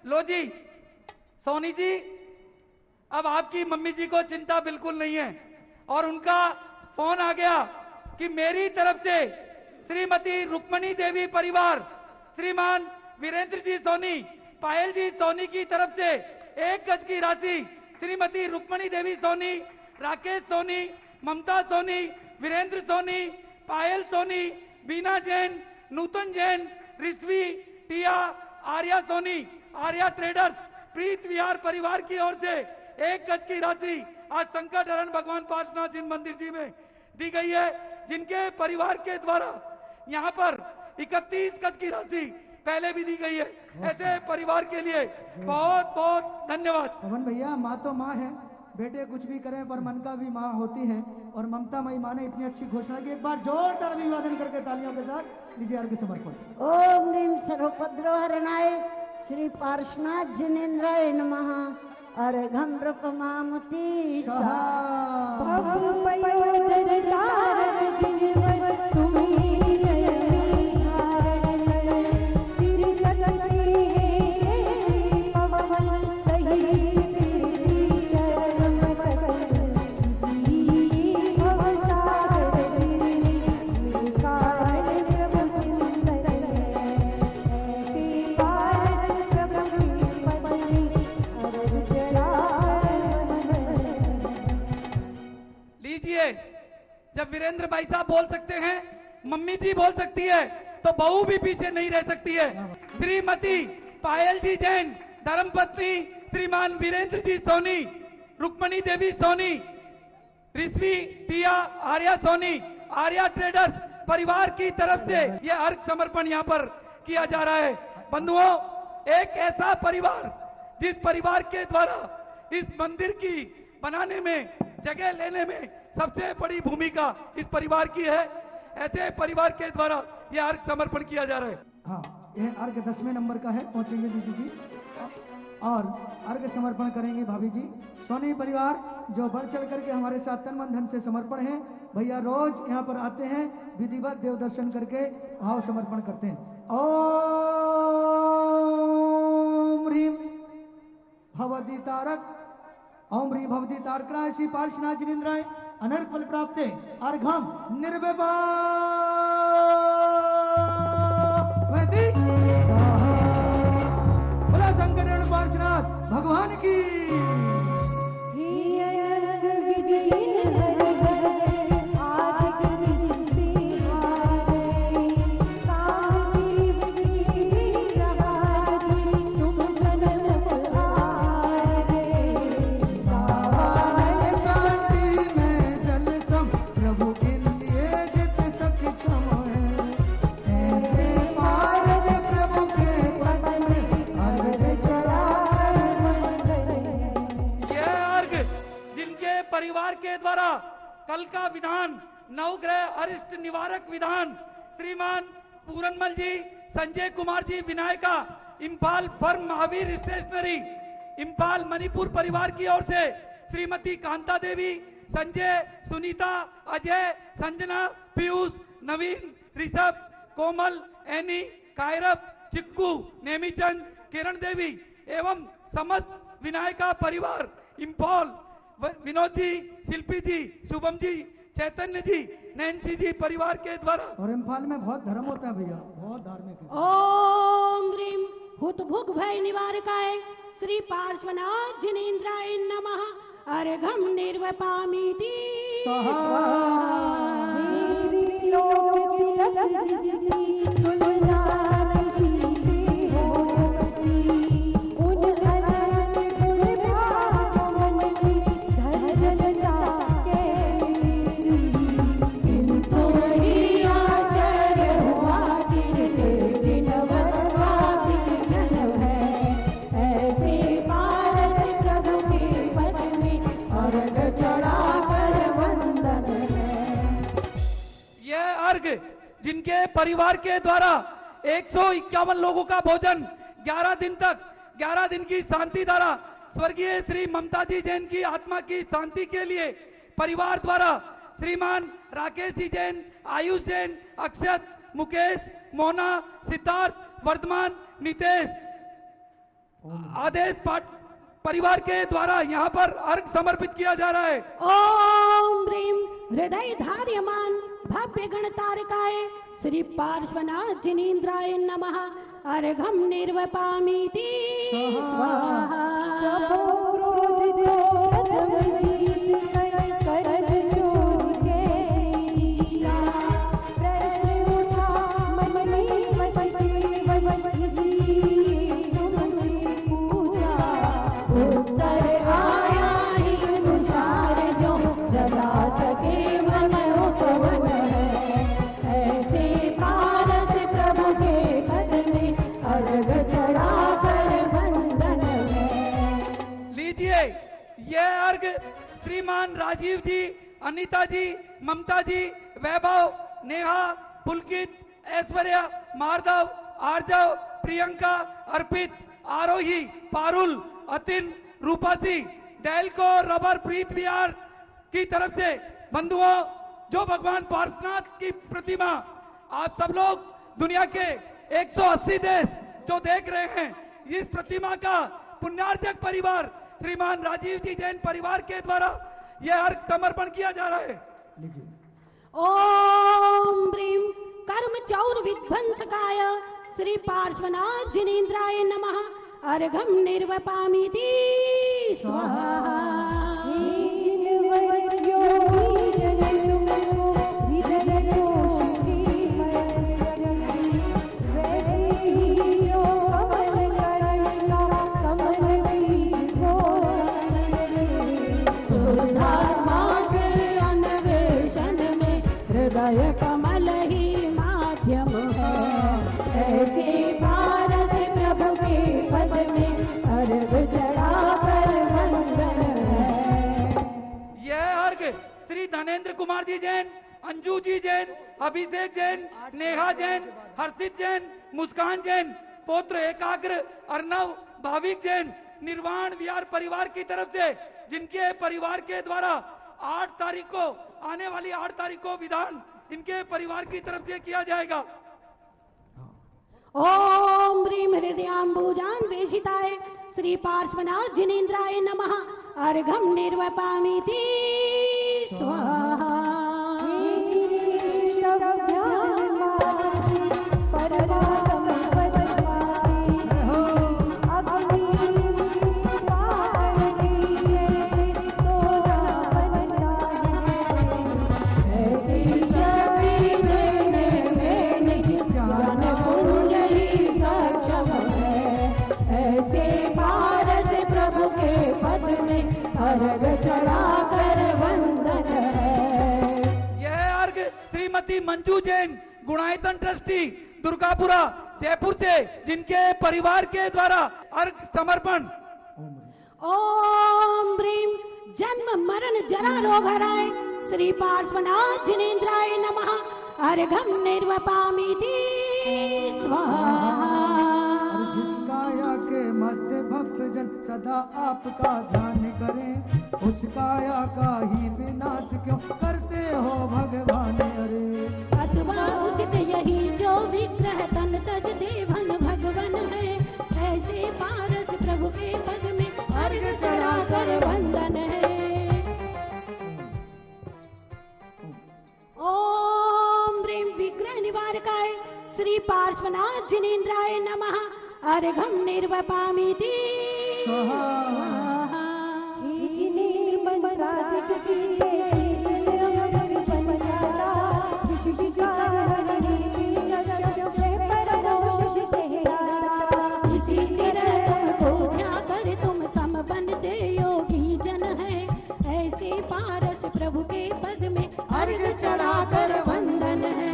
लो जी, सोनी जी, अब आपकी मम्मी जी को चिंता बिल्कुल नहीं है और उनका फोन आ गया कि मेरी तरफ से श्रीमती रुक्मणी देवी परिवार, श्रीमान वीरेंद्र जी सोनी, पायल जी सोनी की तरफ से 1 गज की राशि श्रीमती रुक्मणी देवी सोनी, राकेश सोनी, ममता सोनी, वीरेंद्र सोनी, पायल सोनी, बीना जैन, नूतन जैन, रिश्वी, टिया, आर्या सोनी, आर्या ट्रेडर्स, प्रीत विहार परिवार की ओर से 1 गज की राशि आज संकट हरण भगवान पार्श्वनाथ जी मंदिर जी में दी गई है, जिनके परिवार के द्वारा यहाँ पर 31 गज की राशि पहले भी दी गई है। ऐसे परिवार के लिए बहुत बहुत धन्यवाद। पवन भैया, माँ तो माँ है, बेटे कुछ भी करें पर मन का भी माँ होती है और ममता मई माँ ने इतनी अच्छी घोषणा की। एक बार जोरदार अभिवादन करके तालियों के साथ लीजिए अर्घ्य समर्पण। ओम ह्रीं सर्वोपद्रवहरणाय श्री पार्श्वनाथ जिनेन्द्राय नमः अर्घं नृपमामति स्वाहा। देखिए, जब वीरेंद्र भाई साहब बोल सकते हैं, मम्मी जी बोल सकती है, तो बहू भी पीछे नहीं रह सकती है। श्रीमती पायल जी जैन, धर्मपत्नी श्रीमान वीरेंद्र जी सोनी, रुक्मणी देवी सोनी, ऋषि टिया आर्या सोनी, आर्या ट्रेडर्स परिवार की तरफ से यह अर्घ समर्पण यहाँ पर किया जा रहा है। बंधुओं, एक ऐसा परिवार जिस परिवार के द्वारा इस मंदिर की बनाने में, जगह लेने में सबसे बड़ी भूमिका इस परिवार की है, ऐसे परिवार के द्वारा यह अर्घ समर्पण किया जा रहा है। हाँ, यह अर्घ 10वें नंबर का है, पहुंचेंगे दीदी जी और अर्घ समर्पण करेंगे भाभी जी। सोनी परिवार जो बढ़ चढ़ करके हमारे साथ तन मन धन से समर्पण है, भैया रोज यहाँ पर आते हैं, विधिवत देव दर्शन करके भाव समर्पण करते हैं। ओम ह्रीम भवती तारक, ओम ह्रीम भवती तारकाय श्री पार्श्वनाथ जिनेन्द्राय अनर्थ फल प्राप्ते अर्घम निर्विवाद। बोला शंकर पार्श्वनाथ भगवान की। परिवार के द्वारा कल का विधान, नवग्रह अरिष्ट निवारक विधान श्रीमान पूरनमल जी, संजय कुमार जी विनायका, इम्फाल फर्म महावीर स्टेशनरी, इम्फाल मणिपुर परिवार की ओर से श्रीमती कांता देवी, संजय, सुनीता, अजय, संजना, पीयूष, नवीन, ऋषभ, कोमल, एनी, कायरव, चिक्कू, नेमीचंद, किरण देवी एवं समस्त विनायका परिवार, इम्फाल विनोद जी, शिल्पी जी, शुभम जी, चैतन्य जी, नैन्सी जी परिवार के द्वारा। और इम्फाल में बहुत धर्म होता है भैया, बहुत धार्मिक है। ओम ह्रीम हुतभुग भय निवारकाय श्री पार्श्वनाथ जिनेन्द्राय नमः अर्घम निर्वपामीति जिनके परिवार के द्वारा 151 लोगों का भोजन 11 दिन तक, 11 दिन की शांति धारा स्वर्गीय श्री ममता जी जैन की आत्मा की शांति के लिए परिवार द्वारा श्रीमान राकेश जी जैन, आयुष जैन, अक्षत, मुकेश, मोना, सिद्धार्थ, वर्धमान, नितेश, आदेश पाठ परिवार के द्वारा यहाँ पर अर्घ समर्पित किया जा रहा है। ओम ह्रीम हृदय धार्यमान भव्य गणतारकाय श्री पार्श्वनाथ जिनेन्द्राय नमः अर्घम निर्वपामीति स्वाहा। यह अर्घ श्रीमान राजीव जी, अनीता जी, ममता जी, वैभव, नेहा, पुलकित, ऐश्वर्या, मार्दव, आर्जव, प्रियंका, अर्पित, आरोही, पारुल, अतिन, रूपासी, डेलको रबर प्रीत विहार की तरफ से बंधुओं, जो भगवान पार्श्वनाथ की प्रतिमा आप सब लोग दुनिया के 180 देश जो देख रहे हैं, इस प्रतिमा का पुण्यार्जक परिवार श्रीमान राजीव जी जैन परिवार के द्वारा यह अर्घ समर्पण किया जा रहा है। ओम ह्रीम कर्म चौर विध्वंसकाय श्री पार्श्वनाथ जिनेन्द्राय नमः अर्घम निर्वपामीति स्वाहा। हृदय कमल ही माध्यम है। ऐसे पारस प्रभु के पद में अर्घ चढ़ाकर वंदन है। यह अर्घ श्री धनेन्द्र कुमार जी जैन, अंजू जी जैन, अभिषेक जैन, नेहा जैन, हर्षित जैन, मुस्कान जैन, पौत्र एकाग्र, अर्णव, भाविक जैन, निर्वाण विहार परिवार की तरफ से, जिनके परिवार के द्वारा 8 तारीख को, आने वाली 8 तारीख को विधान इनके परिवार की तरफ से किया जाएगा। ओम ह्रीं हृदयाम्बुजान वेशिताय श्री पार्श्वनाथ जिनेन्द्राय नमः। अर्घम निर्वपामीति स्वाहा। यह अर्घ श्रीमती मंजू जैन, गुणायतन ट्रस्टी, दुर्गापुरा, जयपुर से, जिनके परिवार के द्वारा अर्घ समर्पण। ओम ह्रीं जन्म मरण जरा रोग हराय श्री पार्श्वनाथ जिनेन्द्राय नमः। अर्घम निर्वपामीति स्वाहा। काया के मध्य भक्त जन सदा आपका ध्यान करें, उस काया का ही विनाश क्यों करते हो भगवान। अरे अथवा उचित यही जो विग्रह तन तज देवन भगवन है। ऐसे पारस प्रभु के पद में अर्घ चढ़ाकर वंदन है। ओम ह्रीं विग्रह निवारकाय श्री पार्श्वनाथ जिनेन्द्राय नमः। अर्घम निर्वपामीति स्वाहा। इसी तरह तुमको ध्याकर तुम सम बनते योगी जन है। ऐसे पारस प्रभु के पद में अर्घ चढ़ाकर वंदन है।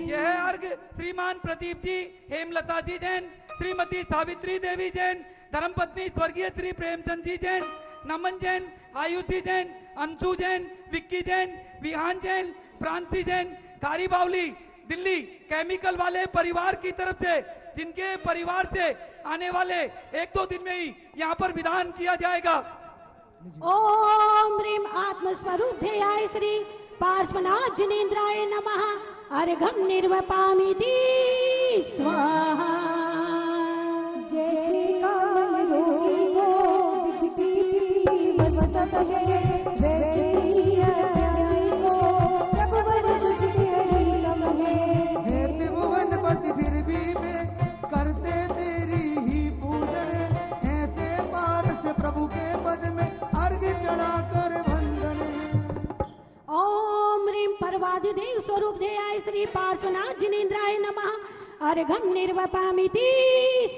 यह अर्घ श्रीमान प्रदीप जी, हेमलता जी जैन, श्रीमती सावित्री देवी जैन, धर्मपत्नी स्वर्गीय श्री प्रेमचंद जी जैन, नमन जैन, आयुषी जैन, अंशु जैन, विक्की जैन, विहान जैन, प्रांति जैन, कारी बावली, दिल्ली केमिकल वाले परिवार की तरफ से, जिनके परिवार से आने वाले 1-2 दिन में ही यहाँ पर विधान किया जाएगा। ओम ह्रीं आत्मस्वरूप ध्येयाय श्री पार्श्वनाथ जिनेन्द्राय नमः। अर्घम निर्वपामीति स्वाहा। फिर भी मैं करते तेरी ही पूजन। ऐसे पारस प्रभु के पद में अर्घ चढ़ाकर वंदन। ओम ह्रीं पर्वादिदेव स्वरूप ध्येयाय श्री पार्श्वनाथ जिनेन्द्राय नमः। अर्घम निर्वपामीति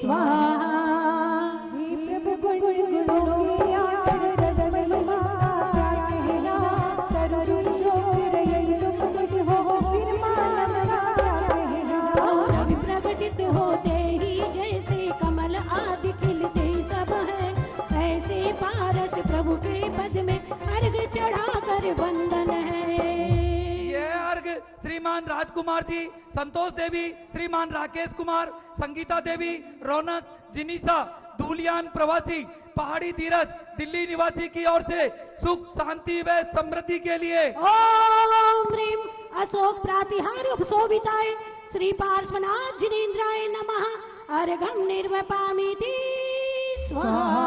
स्वाहा। प्रकटित होते ही जैसे कमल आदि खिलते सब है। ऐसे पारस प्रभु के पद में अर्घ चढ़ाकर वंदन है। यह अर्घ श्रीमान राजकुमार जी, संतोष देवी, श्रीमान राकेश कुमार, संगीता देवी, रौनक, जिनीसा, धूलियान प्रवासी, पहाड़ी धीरज, दिल्ली निवासी की ओर से सुख शांति व समृद्धि के लिए। ओम ह्रीं अशोक प्रातिहार शोभिताय श्री पार्श्वनाथ जिनेन्द्राय नमः। अर्घम निर्वपामीति स्वाहा।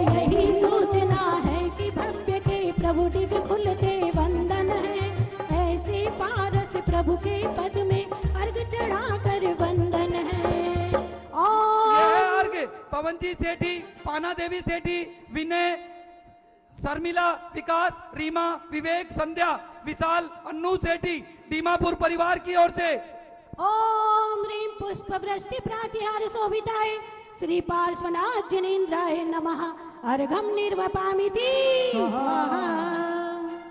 यही सूचना है कि भव्य के प्रभु दिव्य खुलते वंदन है। ऐसे पारस प्रभु के पद में अर्घ चढ़ाकर वंदन है। यह अर्घ पवन जी सेठी, पाना देवी सेठी, विनय, शर्मिला, विकास, रीमा, विवेक, संध्या, विशाल, अन्नू सेठी, दीमापुर परिवार की ओर से। ओम ह्रीं पुष्प वृष्टि प्रातिहार शोभिताय श्री पार्श्वनाथ जिनेन्द्राय नमः अर्घम निर्वपामिति स्वाहा।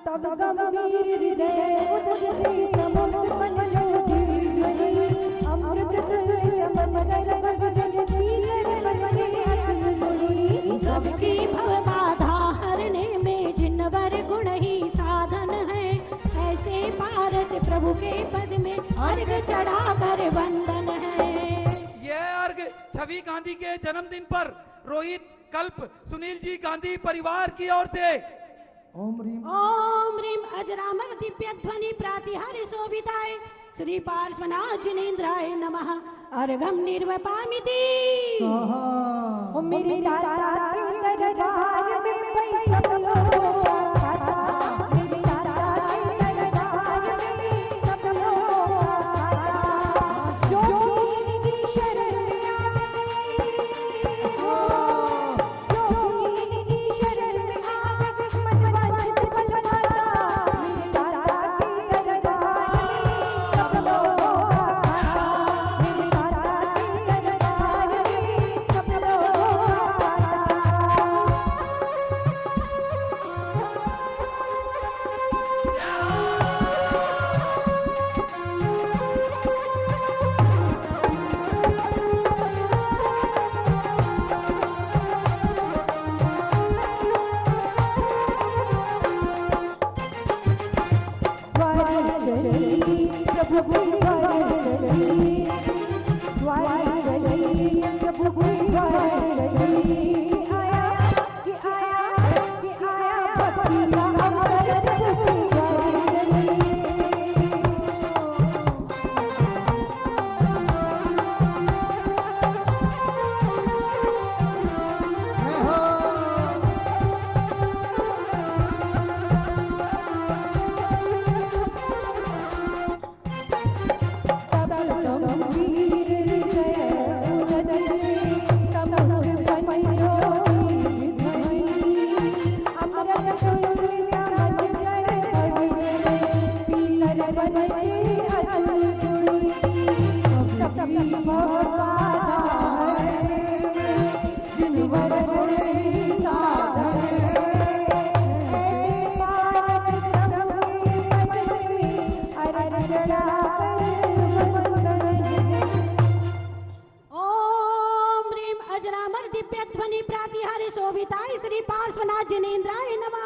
तब गंभीर हृदय उदधि समुद्र मन ज्योति ध्वनि अमृत तुल्य समझ भजती सबकी भव बाधा हरने में जिनवर गुण ही साधन है ऐसे पारस प्रभु के पद में अर्घ चढ़ा कर वंदन है। यह अर्घ छवि गांधी के जन्मदिन पर रोहित कल्प सुनील जी गांधी परिवार की ओर से ओम ह्रीम अजरामर दिव्य ध्वनि प्रातिहार्य शोभिताय श्री पार्श्वनाथ जिनेन्द्राय नमः अर्घम निर्वपामिति स्वाहा। मेरी दरबार में सब लोग आता, मेरी दरबार में सब लोग आता, जो इनकी शरण में आए, जो इनकी शरण में आए, मन वांछित फल पाता। मेरी दरबार में सब लोग आता, मेरी दरबार में सब लोग आता। शोभिताय श्री पार्श्वनाथ जिनेन्द्राय नमः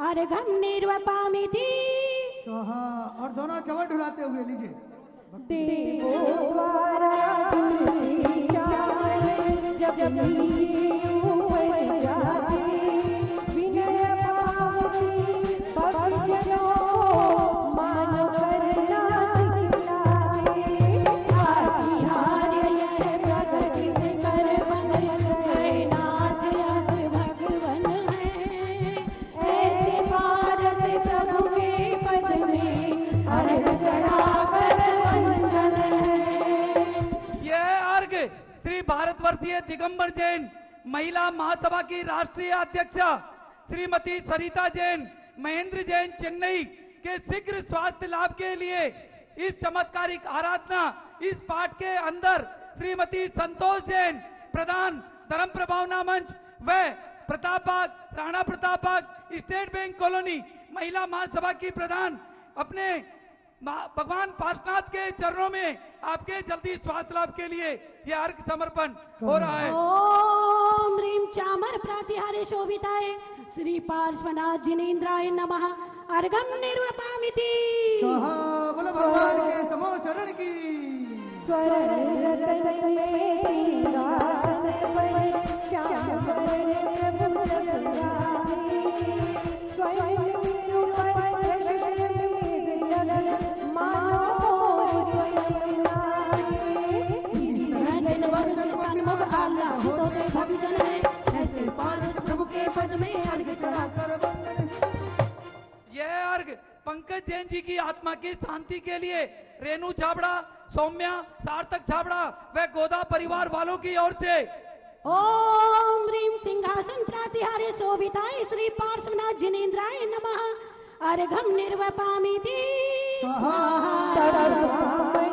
अर्घम निर्वपामिति स्वाहा। और दोनों चवर ढुलाते हुए लीजिए। देवो द्वारा ढूंढी जाए, जब नीचे ऊपर जाए, विनय पावती भक्त जनों मानो करना सिखलाए। आदि हार्य यह प्रगति कर बन है नाथ अब भगवन है ऐसे पारस प्रभु के पद में अर्घ चढ़ाकर वंदन है। यह अर्घ श्री भारतवर्षीय दिगंबर जैन महिला महासभा की राष्ट्रीय अध्यक्षा श्रीमती सरिता जैन महेंद्र जैन चेन्नई के शीघ्र स्वास्थ्य लाभ के लिए इस चमत्कारिक आराधना इस पाठ के अंदर श्रीमती संतोष जैन प्रधान धर्म प्रभावना मंच व प्रतापबाग राणा प्रतापबाग स्टेट बैंक कॉलोनी महिला महासभा की प्रधान अपने भगवान पार्श्वनाथ के चरणों में आपके जल्दी स्वास्थ्य लाभ के लिए यह अर्घ समर्पण हो रहा है। ओम ह्रीम चामर प्रातिहार्य शोभिताय श्री पार्श्वनाथ जिनेन्द्राय नमः अर्घम निर्वपामिति स्वाहा। बोलो भगवान के समो शरण की। स्वर्ण रतन में सिंहासन पर श्याम वर्ण प्रभु जगराए, स्वयं निरूपण शरण में जगत मानो स्वयं आए। जन वर्ष सन्मुख आज्ञा तो दे भविजन है ऐसे पारस प्रभु के पद में अर्घ चढ़ाकर यह अर्घ पंकज जैन जी की आत्मा की शांति के लिए रेणु छाबड़ा सौम्या सार्थक छाबड़ा व गोदा परिवार वालों की ओर से ओम ह्रीम सिंहासन प्रातिहार्य शोभिताय श्री पार्श्वनाथ जिनेन्द्राय नमः अर्घम निर्वपामिति स्वाहा।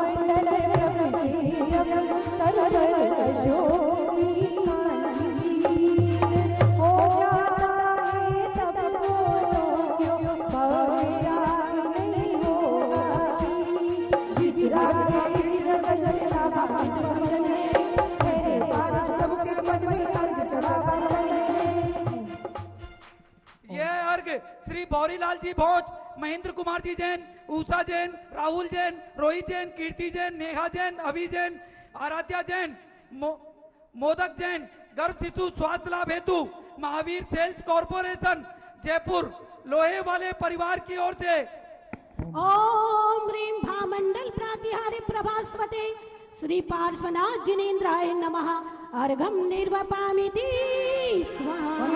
मंडल गौरीलाल जी भोज, महेंद्र कुमार जी जैन, उषा जैन, राहुल जैन, रोहित जैन, कीर्ति जैन, नेहा जैन, अभि जैन, आराध्या जैन, मोदक जैन, गर्भ शिशु स्वास्थ्य लाभ हेतु महावीर सेल्स कॉर्पोरेशन जयपुर लोहे वाले परिवार की ओर से ओम ह्रीं भामंडल प्रातिहार्य प्रभास्वते श्री पार्श्वनाथ जिनेन्द्राय नमः। अर्घम निर्वपामिति स्वाहा।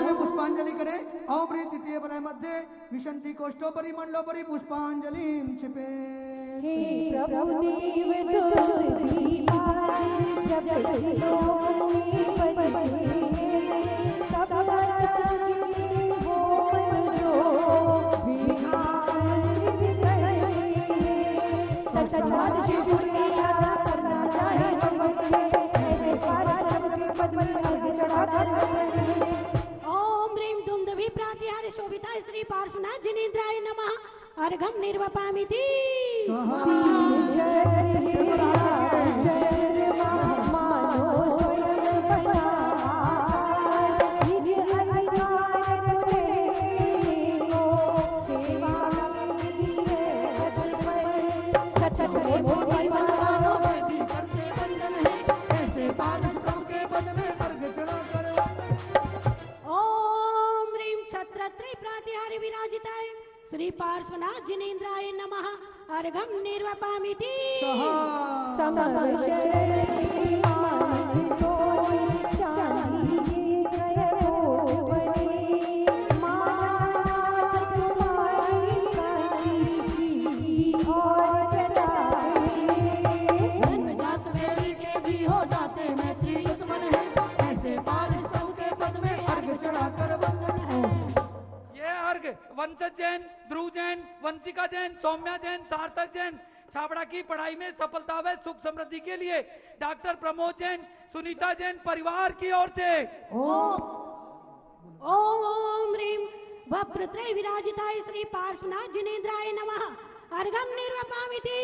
में पुष्पांजलि करें। औम्री तृतीय बलय मध्य विशंति कोष्ठोपरि मंडलोपरि पुष्पांजलिं क्षिपे। हे प्रभु देव जब ओम ह्रीं धूमधवी प्रातिहार्य शोभिता श्री पार्श्वनाथ जिनेन्द्राय नमः। अर्घम निर्वपामिति प्रातिहार्य विराजिताय श्री पार्श्वनाथ जिनेन्द्राय नमः। अर्घम निर्वपामिति वंशज जैन, ध्रुव जैन, वंशिका जैन, सौम्या जैन, सार्थक जैन छाबड़ा की पढ़ाई में सफलता व सुख समृद्धि के लिए डॉक्टर प्रमोद जैन, सुनीता जैन परिवार की ओर से ओम ह्रीं वप्रत्रय विराजिताय श्री पार्श्वनाथ जिनेन्द्राय नमः। अर्घम निर्वपामिति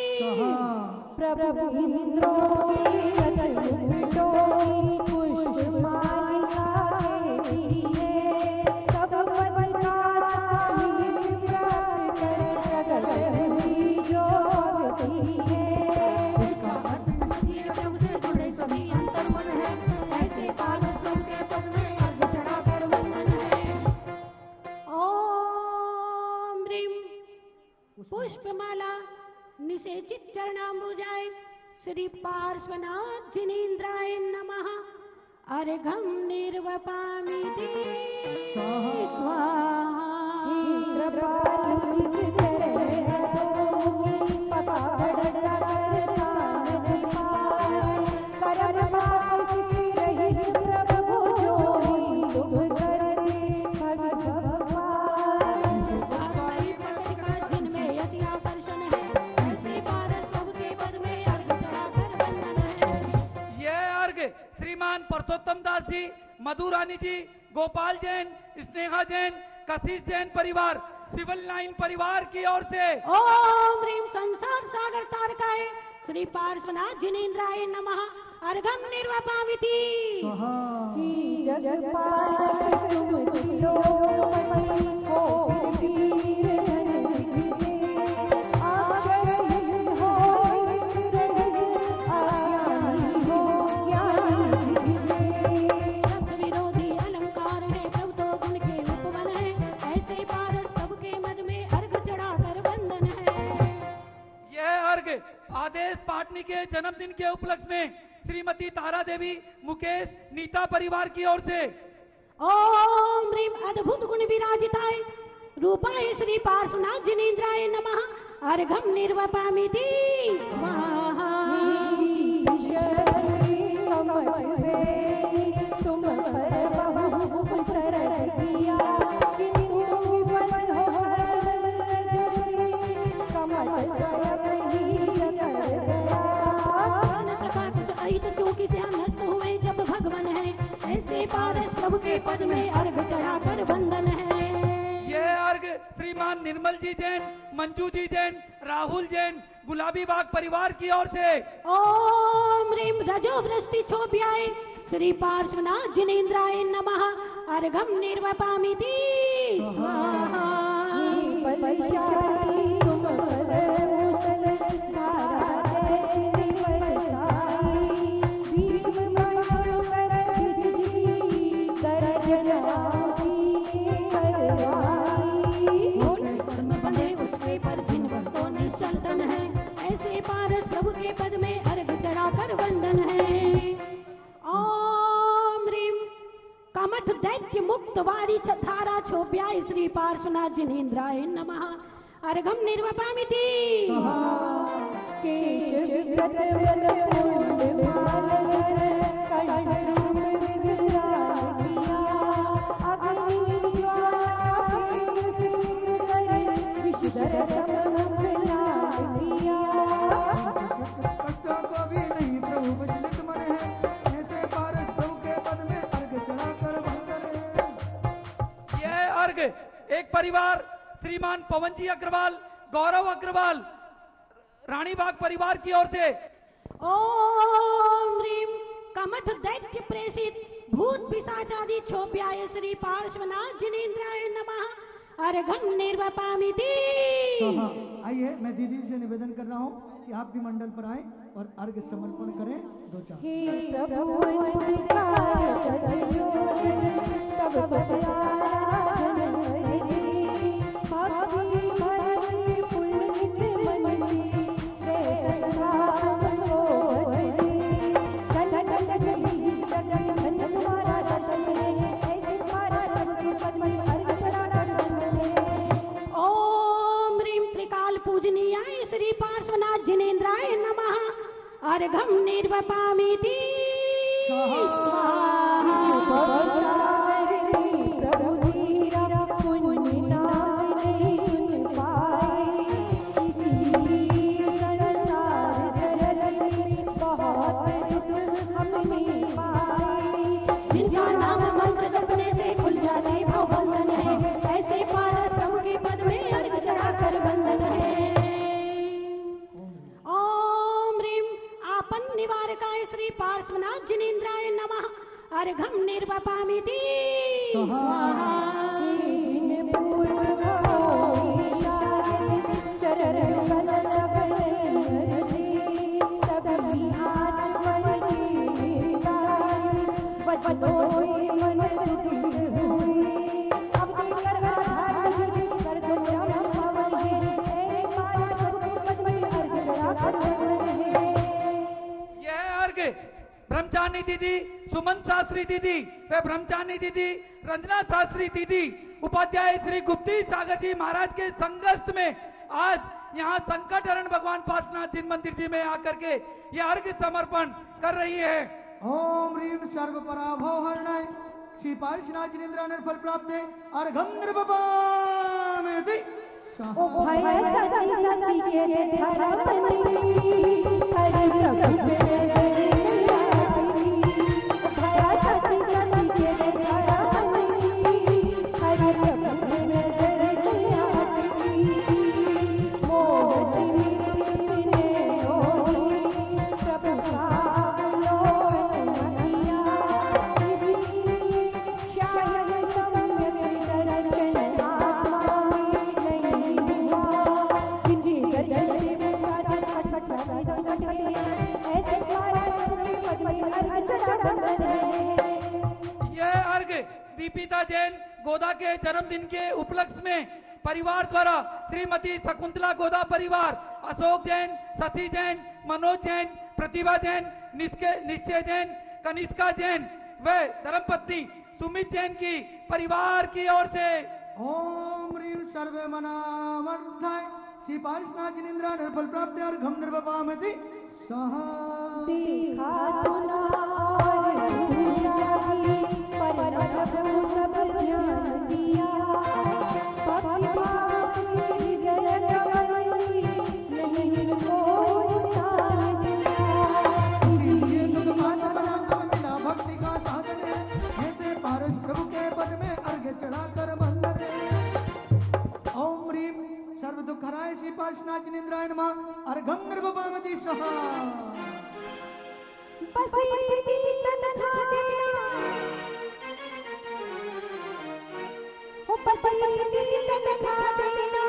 पुष्पमाला निषेचित चरणाम्बुजाय श्री पार्श्वनाथ जिनेन्द्राय नमः। अर्घम निर्वपामिति स्वाहा। श्रीमान परसोत्तम दास जी, मधु रानी जी, गोपाल जैन, स्नेहा जैन, कशिश जैन परिवार सिविल लाइन परिवार की ओर से ओम ह्रीं संसार सागर तारकाय श्री पार्श्वनाथ जिनेन्द्राय नमः। अर्घम निर्वपामिति आदेश पाटनी के जन्मदिन के उपलक्ष्य में श्रीमती तारा देवी, मुकेश, नीता परिवार की ओर से ओम ह्रीं अद्भुत गुण विराजिताय रूपाय श्री पार्श्वनाथ जिनेन्द्राय नमः। अर्घम निर्वपामिति स्वाहा। जब भगवान है ऐसे पारस प्रभु के पद में अर्घ चढ़ाकर वंदन है। ये अर्घ श्रीमान निर्मल जी जैन, मंजू जी जैन, राहुल जैन गुलाबी बाग परिवार की ओर से ओम ह्रीं रजो वृष्टि क्षोभ्याय श्री पार्श्वनाथ जिनेन्द्राय नमः। अर्घम निर्वपामिति स्वाहा। बलशाली तुम कर मुसल धारा तेरी बरसाई भीम मरो कर बिजली गर्जनासी करवाई होने पर में बंधे उसके पर जिन भक्तों निश्चलतन है ऐसे पारस प्रभु के पद में अर्घ चढ़ाकर वंदन है। ओम ह्रीम कमठ दैत्य मुक्त वारी छथारा छोप्याय श्री पार्श्वनाथ जिनेन्द्राय नमः अर्घम निर्वपामिति केश विकृत वदन भालधर कंठ रूप विराजिया अग्नि ज्वाला विषधर सममुख लागिया कष्टों को भी नहीं प्रभु विचलित मन है ऐसे पारस प्रभु के पद में अर्घ चढ़ाकर वंदन है। यह अर्घ एक परिवार श्रीमान पवनजी अग्रवाल, गौरव अग्रवाल, रानीबाग परिवार की ओर से ओम ह्रीम कमठ दैत्य प्रेषित भूत पिशाचादि छोप्याय श्री पार्श्वनाथ जिनेन्द्राय नमः अर्घम निर्वपामिति। आइए मैं दीदी से निवेदन कर रहा हूँ कि आप भी मंडल पर आए और अर्घ समर्पण करें। दो चार हे प्रभु नमस्कार सदैव तब बचाराधन हरि भक्ति भक्ति पुलकित मनि रे सदावन होवति गल गल गली गल धन तुम्हारा दर्शन है ऐसे तुम्हारा सबके पद में अर्घ चढ़ाकर वंदन है। ओम ह्रीम त्रिकाल पूजनीयाय श्री पार्श्वनाथ जिनेन्द्राय नमः अर्घम निर्वपामिति स्वाहा। प्रभु तेरा पुण्य नाम नहीं सुन पाए इसी संसार धरती में बहुत दुख हमने पाए जिनका नाम मंत्र जपने से खुल जाते भवबंधन है ऐसे पारस प्रभु के पद में अर्घ चढ़ाकर वंदन है। ओम ह्रीम आपन निवारकाय श्री पार्श्वनाथ जिनेन्द्राय नमः अर्घम निर्वपामिति स्वाहा। जिन पूर्व चरण कलश बलि सभी हाथ बलि बचो मन दुख हुई अब कर आधार कर दो पवन है एक बार सबके पद में अर्घ चढ़ाकर वंदन है। यह अर्घ ब्रह्मचारिणी दीदी, सुमन शास्त्री दीदी व ब्रह्मचारिणी दीदी, रंजना शास्त्री दीदी, उपाध्याय श्री गुप्ती सागर जी महाराज के संगस्त में आज यहाँ संकट हरण भगवान पार्श्वनाथ जिन मंदिर जी में आकर के ये अर्घ समर्पण कर रही है। ओम ह्रीम सर्व पराभव हरणाय श्री पार्श्वनाथ जिनेन्द्र फल प्राप्त है अर्घम निर्वपामिति ओ भय सती सची के धरमनी हरि प्रभु मेरे भय सती सची के धरमनी हरि प्रभु मेरे मोहनी ने होई प्रभु कालो मनिया इसी शायद सम्यक दर्शन आत्मा नहीं हुआ किंजी गर्जन में साथ ऐसे यह अर्घ दीपिता जैन गोदा के जन्मदिन के उपलक्ष्य में परिवार द्वारा श्रीमती शकुंतला गोदा परिवार, अशोक जैन, शशि जैन, मनोज जैन, प्रतिभा जैन, निश्चय जैन, कनिष्का जैन व धर्मपत्नी सुमित जैन की परिवार की ओर से ओम ह्रीम सर्वे मनामर्थाय श्री पार्श्वनाथ जिनेन्द्र निर्फल प्राप्त अर्घम निर्वपामिति स्वाहा। देखा सुना और पूजा की पर प्रभु सब ध्यान दिया भक्ति भाव की जय कवनी नहीं कोई स्थान दिया ये तुम मान बना तो मिला भक्ति का साधन है ऐसे पारस प्रभु के पद में अर्घ चढ़ाकर वंदन है। ओम ह्रीम सर्व दुख हराय श्री पार्श्वनाथ जिनेन्द्राय नमः अर्घम निर्वपामिति स्वाहा। बसी तन्हा देना हो बसी तन्हा देना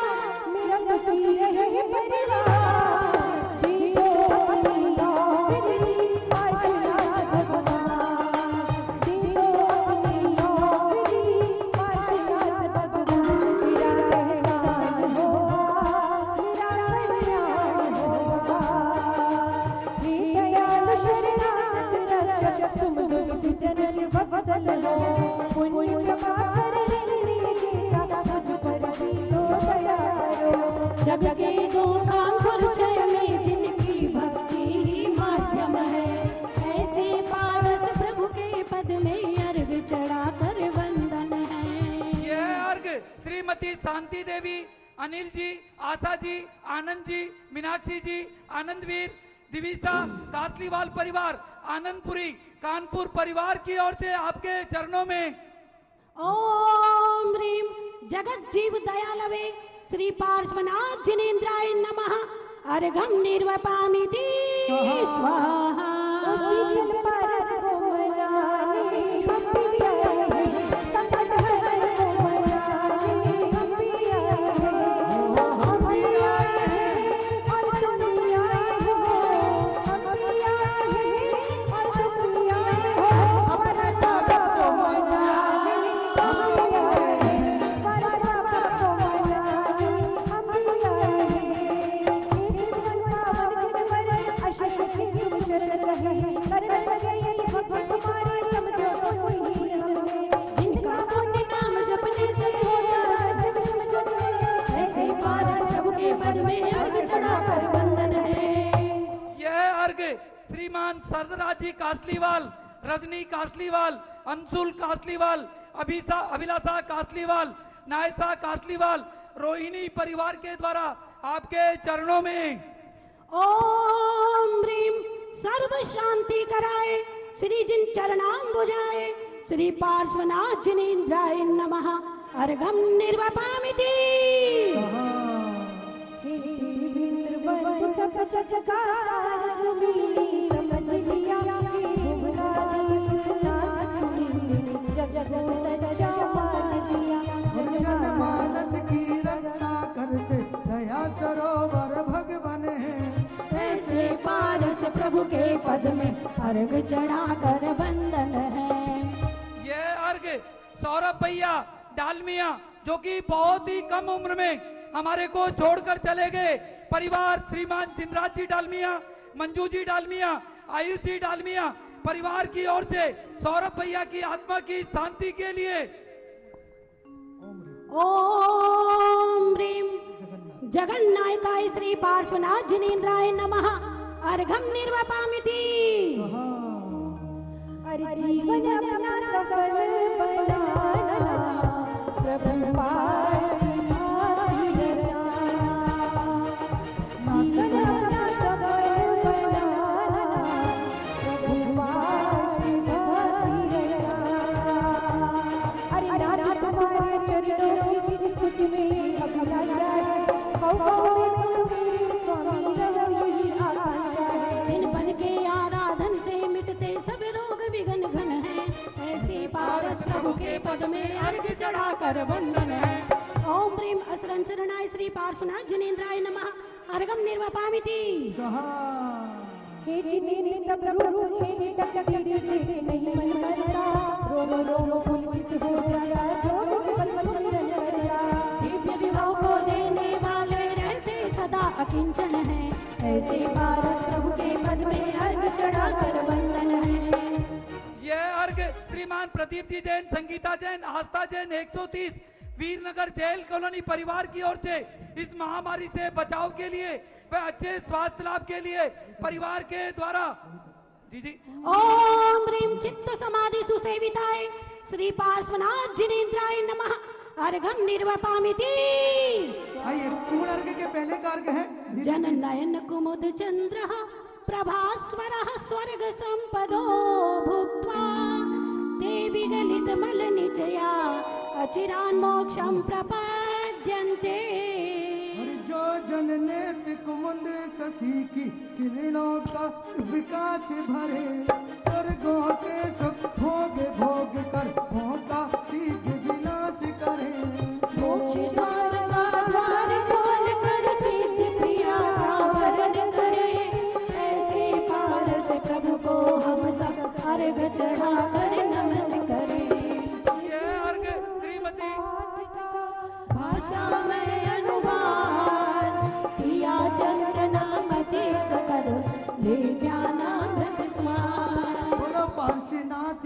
जग के दो कानपुर जय में जिनकी भक्ति ही माध्यम है, ऐसे पारस प्रभु के पद में अर्घ चढ़ाकर वंदन है। यह अर्घ श्रीमती शांति देवी, अनिल जी, आशा जी, आनंद जी, मीनाक्षी जी, आनंदवीर, दिविसा, कासलीवाल परिवार, आनंदपुरी, कानपुर परिवार की ओर से आपके चरणों में। ओम ह्रीम जगत जीव दयालवे श्री पार्श्वनाथ जिनेन्द्राय नमः। अर्घम निर्वपामिति स्वाहा। श्रीमान सरदराज जी कासलीवाल, रजनी कासलीवाल, अंशुल कासलीवाल, अभिलाषा कासलीवाल, नायसा कासलीवाल, रोहिणी परिवार के द्वारा आपके चरणों में। ओम ह्रीम सर्व शांति कराए श्री जिन चरणाम बुझाए श्री पार्श्वनाथ जिनेन्द्राय नमः। अर्घम निर्वपामिति। मानस की रक्षा करते दया सरोवर भगवान है, ऐसे पारस प्रभु के पद में अर्घ चढ़ा कर वंदन है। यह अर्घ सौरभ भैया डालमिया, जो कि बहुत ही कम उम्र में हमारे को छोड़कर चले गए, परिवार श्रीमान जिनराज जी डालमिया, मंजू जी डालमिया, आयुष जी डालमिया परिवार की ओर से सौरभ भैया की आत्मा की शांति के लिए। ओम ह्रीम जगन्नायकाय श्री पार्श्वनाथ जिनेन्द्राय नमः। अर्घम निर्वपामिति। जीवन अपना सफल बनाना प्रभु पार की जीवन अपना सफल बनाना प्रभु पार की अरे नाथ तुम्हारे चरणों की स्तुति में अभिलाषा है, स्वामी रवि आकांक्षा है। दिन बन के आराधन से मिटते सब रोग विघन घन है, ऐसे पारस प्रभु के पद में अर्घ चढ़ा कर वंदन है। ओम ह्रीम असरन शरणाय श्री पार्श्वनाथ जिनेन्द्राय नमः। अर्घम निर्वपामिति। हे जिनेन्द्र प्रभु हे तकदीर नहीं मन करता, रो रो रो पुलकित हो जाता जो सुमिरन करता। दिव्य विभव को देने वाले रहते सदा अकिंचन है, ऐसे पारस प्रभु के पद में अर्घ चढ़ा कर वंदन है। यह अर्घ श्रीमान प्रदीप जी जैन, संगीता जैन, आस्था जैन 130 वीरनगर जेल कॉलोनी परिवार की ओर से इस महामारी से बचाव के लिए व अच्छे स्वास्थ्य लाभ के लिए परिवार के द्वारा। जी जी। ओम ह्रीम चित्त समाधि सुसेविताय श्री पार्श्वनाथ जिनेन्द्राय नमः। अर्घम निर्वपामिति। आइए पूर्ण अर्घ के पहले का अर्घ है जन नयन कुमुद चंद्र प्रभास्वर स्वर्ग संपदो भुक्त्वा देवी गलित मल निचया अचिरान मोक्षम प्रपद्यन्ते। जो जन नेत्र कुमुद शशि की किरणों का विकास भरे, स्वर्गों के सुख भोग भोग कर का शीघ्र विनाश करे। मोक्ष द्वार का द्वार खोल कर सिद्ध प्रिया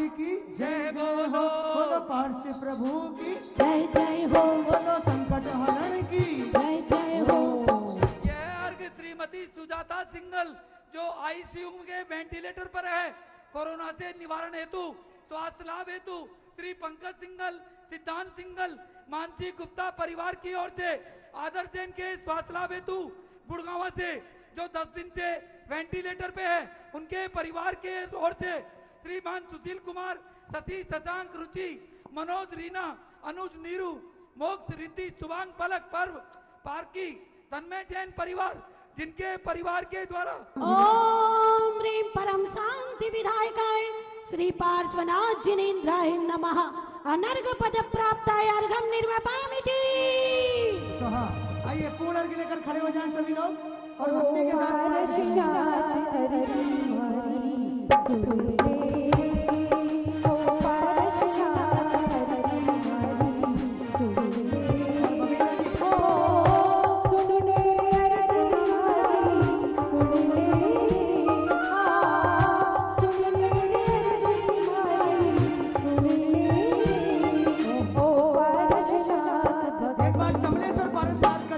पार्वती की जय जय हो, बोलो पार्श्व प्रभु की जय जय हो, बोलो संकट हरण की जय जय हो। यह अर्घ श्रीमती सुजाता सिंघल जो आईसीयू के वेंटिलेटर पर है, कोरोना से निवारण हेतु स्वास्थ्य लाभ हेतु श्री पंकज सिंघल, सिद्धांत सिंघल, मानसी गुप्ता परिवार की ओर से आदर्श जैन के स्वास्थ्य लाभ हेतु गुड़गांव से जो 10 दिन से वेंटिलेटर पे है, उनके परिवार के ओर से श्रीमान सुशील कुमार, शशि, शशांक, रुचि, मनोज, रीना, अनुज, नीरू, मोक्ष, रिद्धि, शुभांग, पलक, पर्व, पार्की, तन्मय जैन परिवार, जिनके परिवार के द्वारा ओम ह्रीं परम शांति विधायकाय श्री पार्श्वनाथ जिनेन्द्राय नमः। अनर्घ पद प्राप्ताय अर्घम निर्वपामिति। स्वाहा। आइए पूर्ण अर्घ्य लेकर खड़े हो जाएं सभी लोग और भक्ति के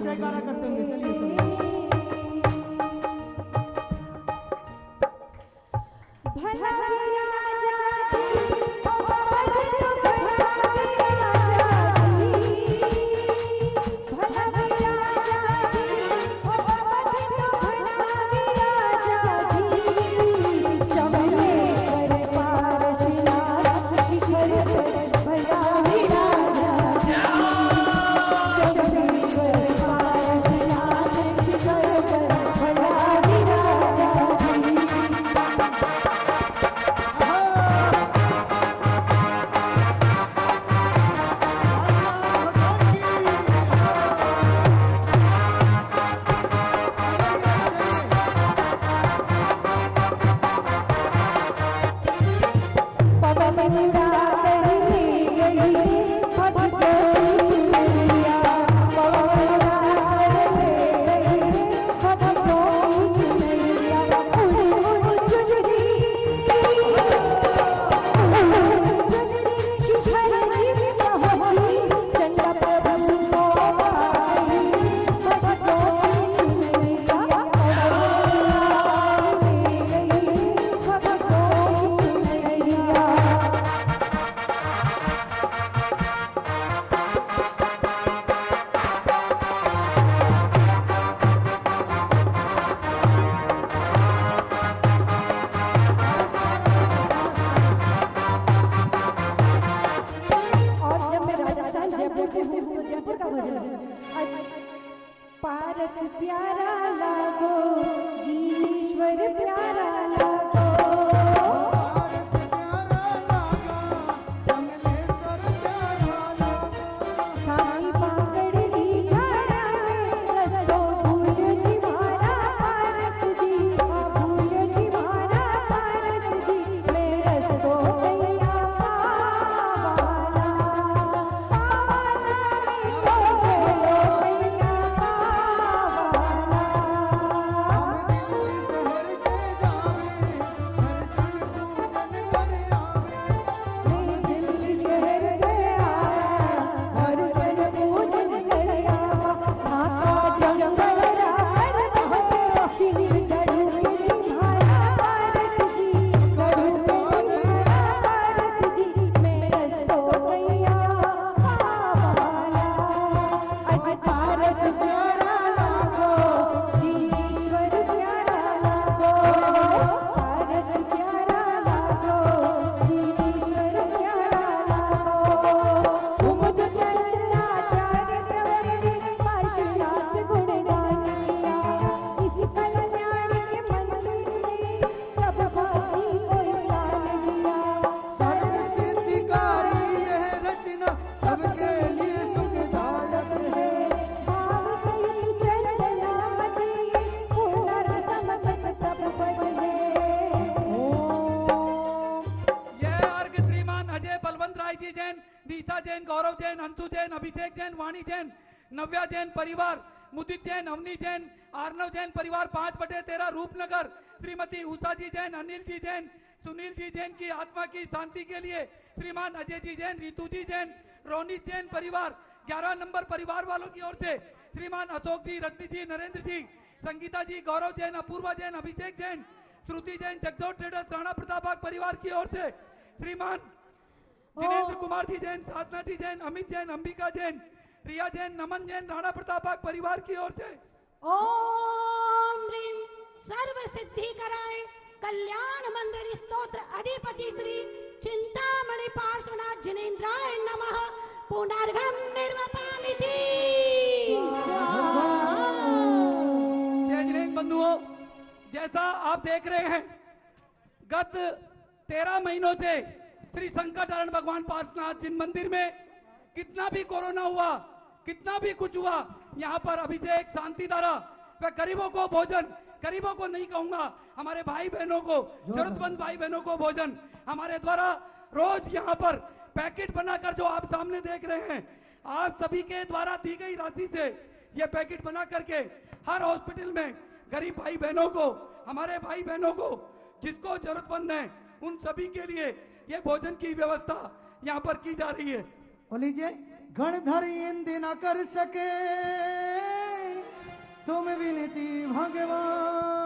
जयकारा करते हुए चलिए पारस प्यारा लागो जीवेश्वर प्यारा लागो पारस प्यारा लागा कमलेश्वर प्यारा लागा खाली पाकड़ली झाड़ा रस्तो भूल जीवारा पारस दी भूल जीवारा पारस दी मैं रस्तो कैया पावाला दिल्ली शहर से आया हरिशन पूजन करया भाका जंगल रार कहो सिनी गढ़ के जिम्हारा पारस जी गढ़ के जिम्हारा पारस जी मैं रस्तो कैया पावाला अज पारस प्यारा लागो जीवेश्वर प्यारा लागो पारस प्यारा लागो जीवेश्वर प्यारा लागो कुमुद चंद्रा चार प्रवृत्ति पार्श्वनाथ गुणगान किया इस कल्याण के मंदिर में प्रभु भक्ति को स्थान दिया सर्व सिद्धिकारी यह रचना सबके लिए सुखदायक है भाव सही चंदना मति पूर्ण रसमत प्रभु बने यह अर्घ श्रीमान अजय बलवंत राय जी जैन, दीसा जैन, गौरव जैन, अंशु जैन, अभिषेक जैन, वाणी जैन, नव्या जैन परिवार, मुदित जैन, अवनी जैन, आर्नव जैन परिवार 5/13 रूपनगर, श्रीमती उषा जी जैन, अनिल जी जैन, सुनील जी जैन की आत्मा की शांति के लिए श्रीमान अजय जी जैन, रितु जी जैन, रोनित जैन परिवार 11 नंबर परिवार वालों की ओर से श्रीमान अशोक जी, रत्नी जी, नरेंद्र जी, संगीता जी, गौरव जैन, अपूर्वा जैन, अभिषेक जैन, श्रुति जैन, जगदोर ट्रेडर्स राणा प्रताप परिवार की ओर से श्रीमान जिनेंद्र कुमार जी जैन, साधना जी जैन, अमित जैन, अंबिका जैन, रिया जैन, नमन जैन, राणा प्रताप परिवार की ओर से ओम ह्रीम सर्व सिद्धि कराए कल्याण मंदिर स्तोत्र अधिपति श्री चिंतामणि पार्श्वनाथ जिनेन्द्राय नमः पुनर्गम निर्वपामिति। जय जिनेन्द्र बंधुओं, जैसा आप देख रहे हैं गत 13 महीनों से श्री संकटहरण भगवान पार्श्वनाथ जिन मंदिर में कितना भी कोरोना हुआ, कितना भी कुछ हुआ, यहाँ पर अभिषेक, शांति धारा व गरीबों को भोजन, गरीबों को नहीं कहूंगा, हमारे भाई बहनों को, जरूरतमंद भाई बहनों को भोजन हमारे द्वारा रोज यहाँ पर पैकेट बनाकर जो आप सामने देख रहे हैं, आप सभी के द्वारा दी गई राशि से ये पैकेट बना करके हर हॉस्पिटल में गरीब भाई बहनों को, हमारे भाई बहनों को जिसको जरूरतमंद है उन सभी के लिए ये भोजन की व्यवस्था यहाँ पर की जा रही है। लीजिए, गणधर इंद्र न कर सके तुम विनती भगवान।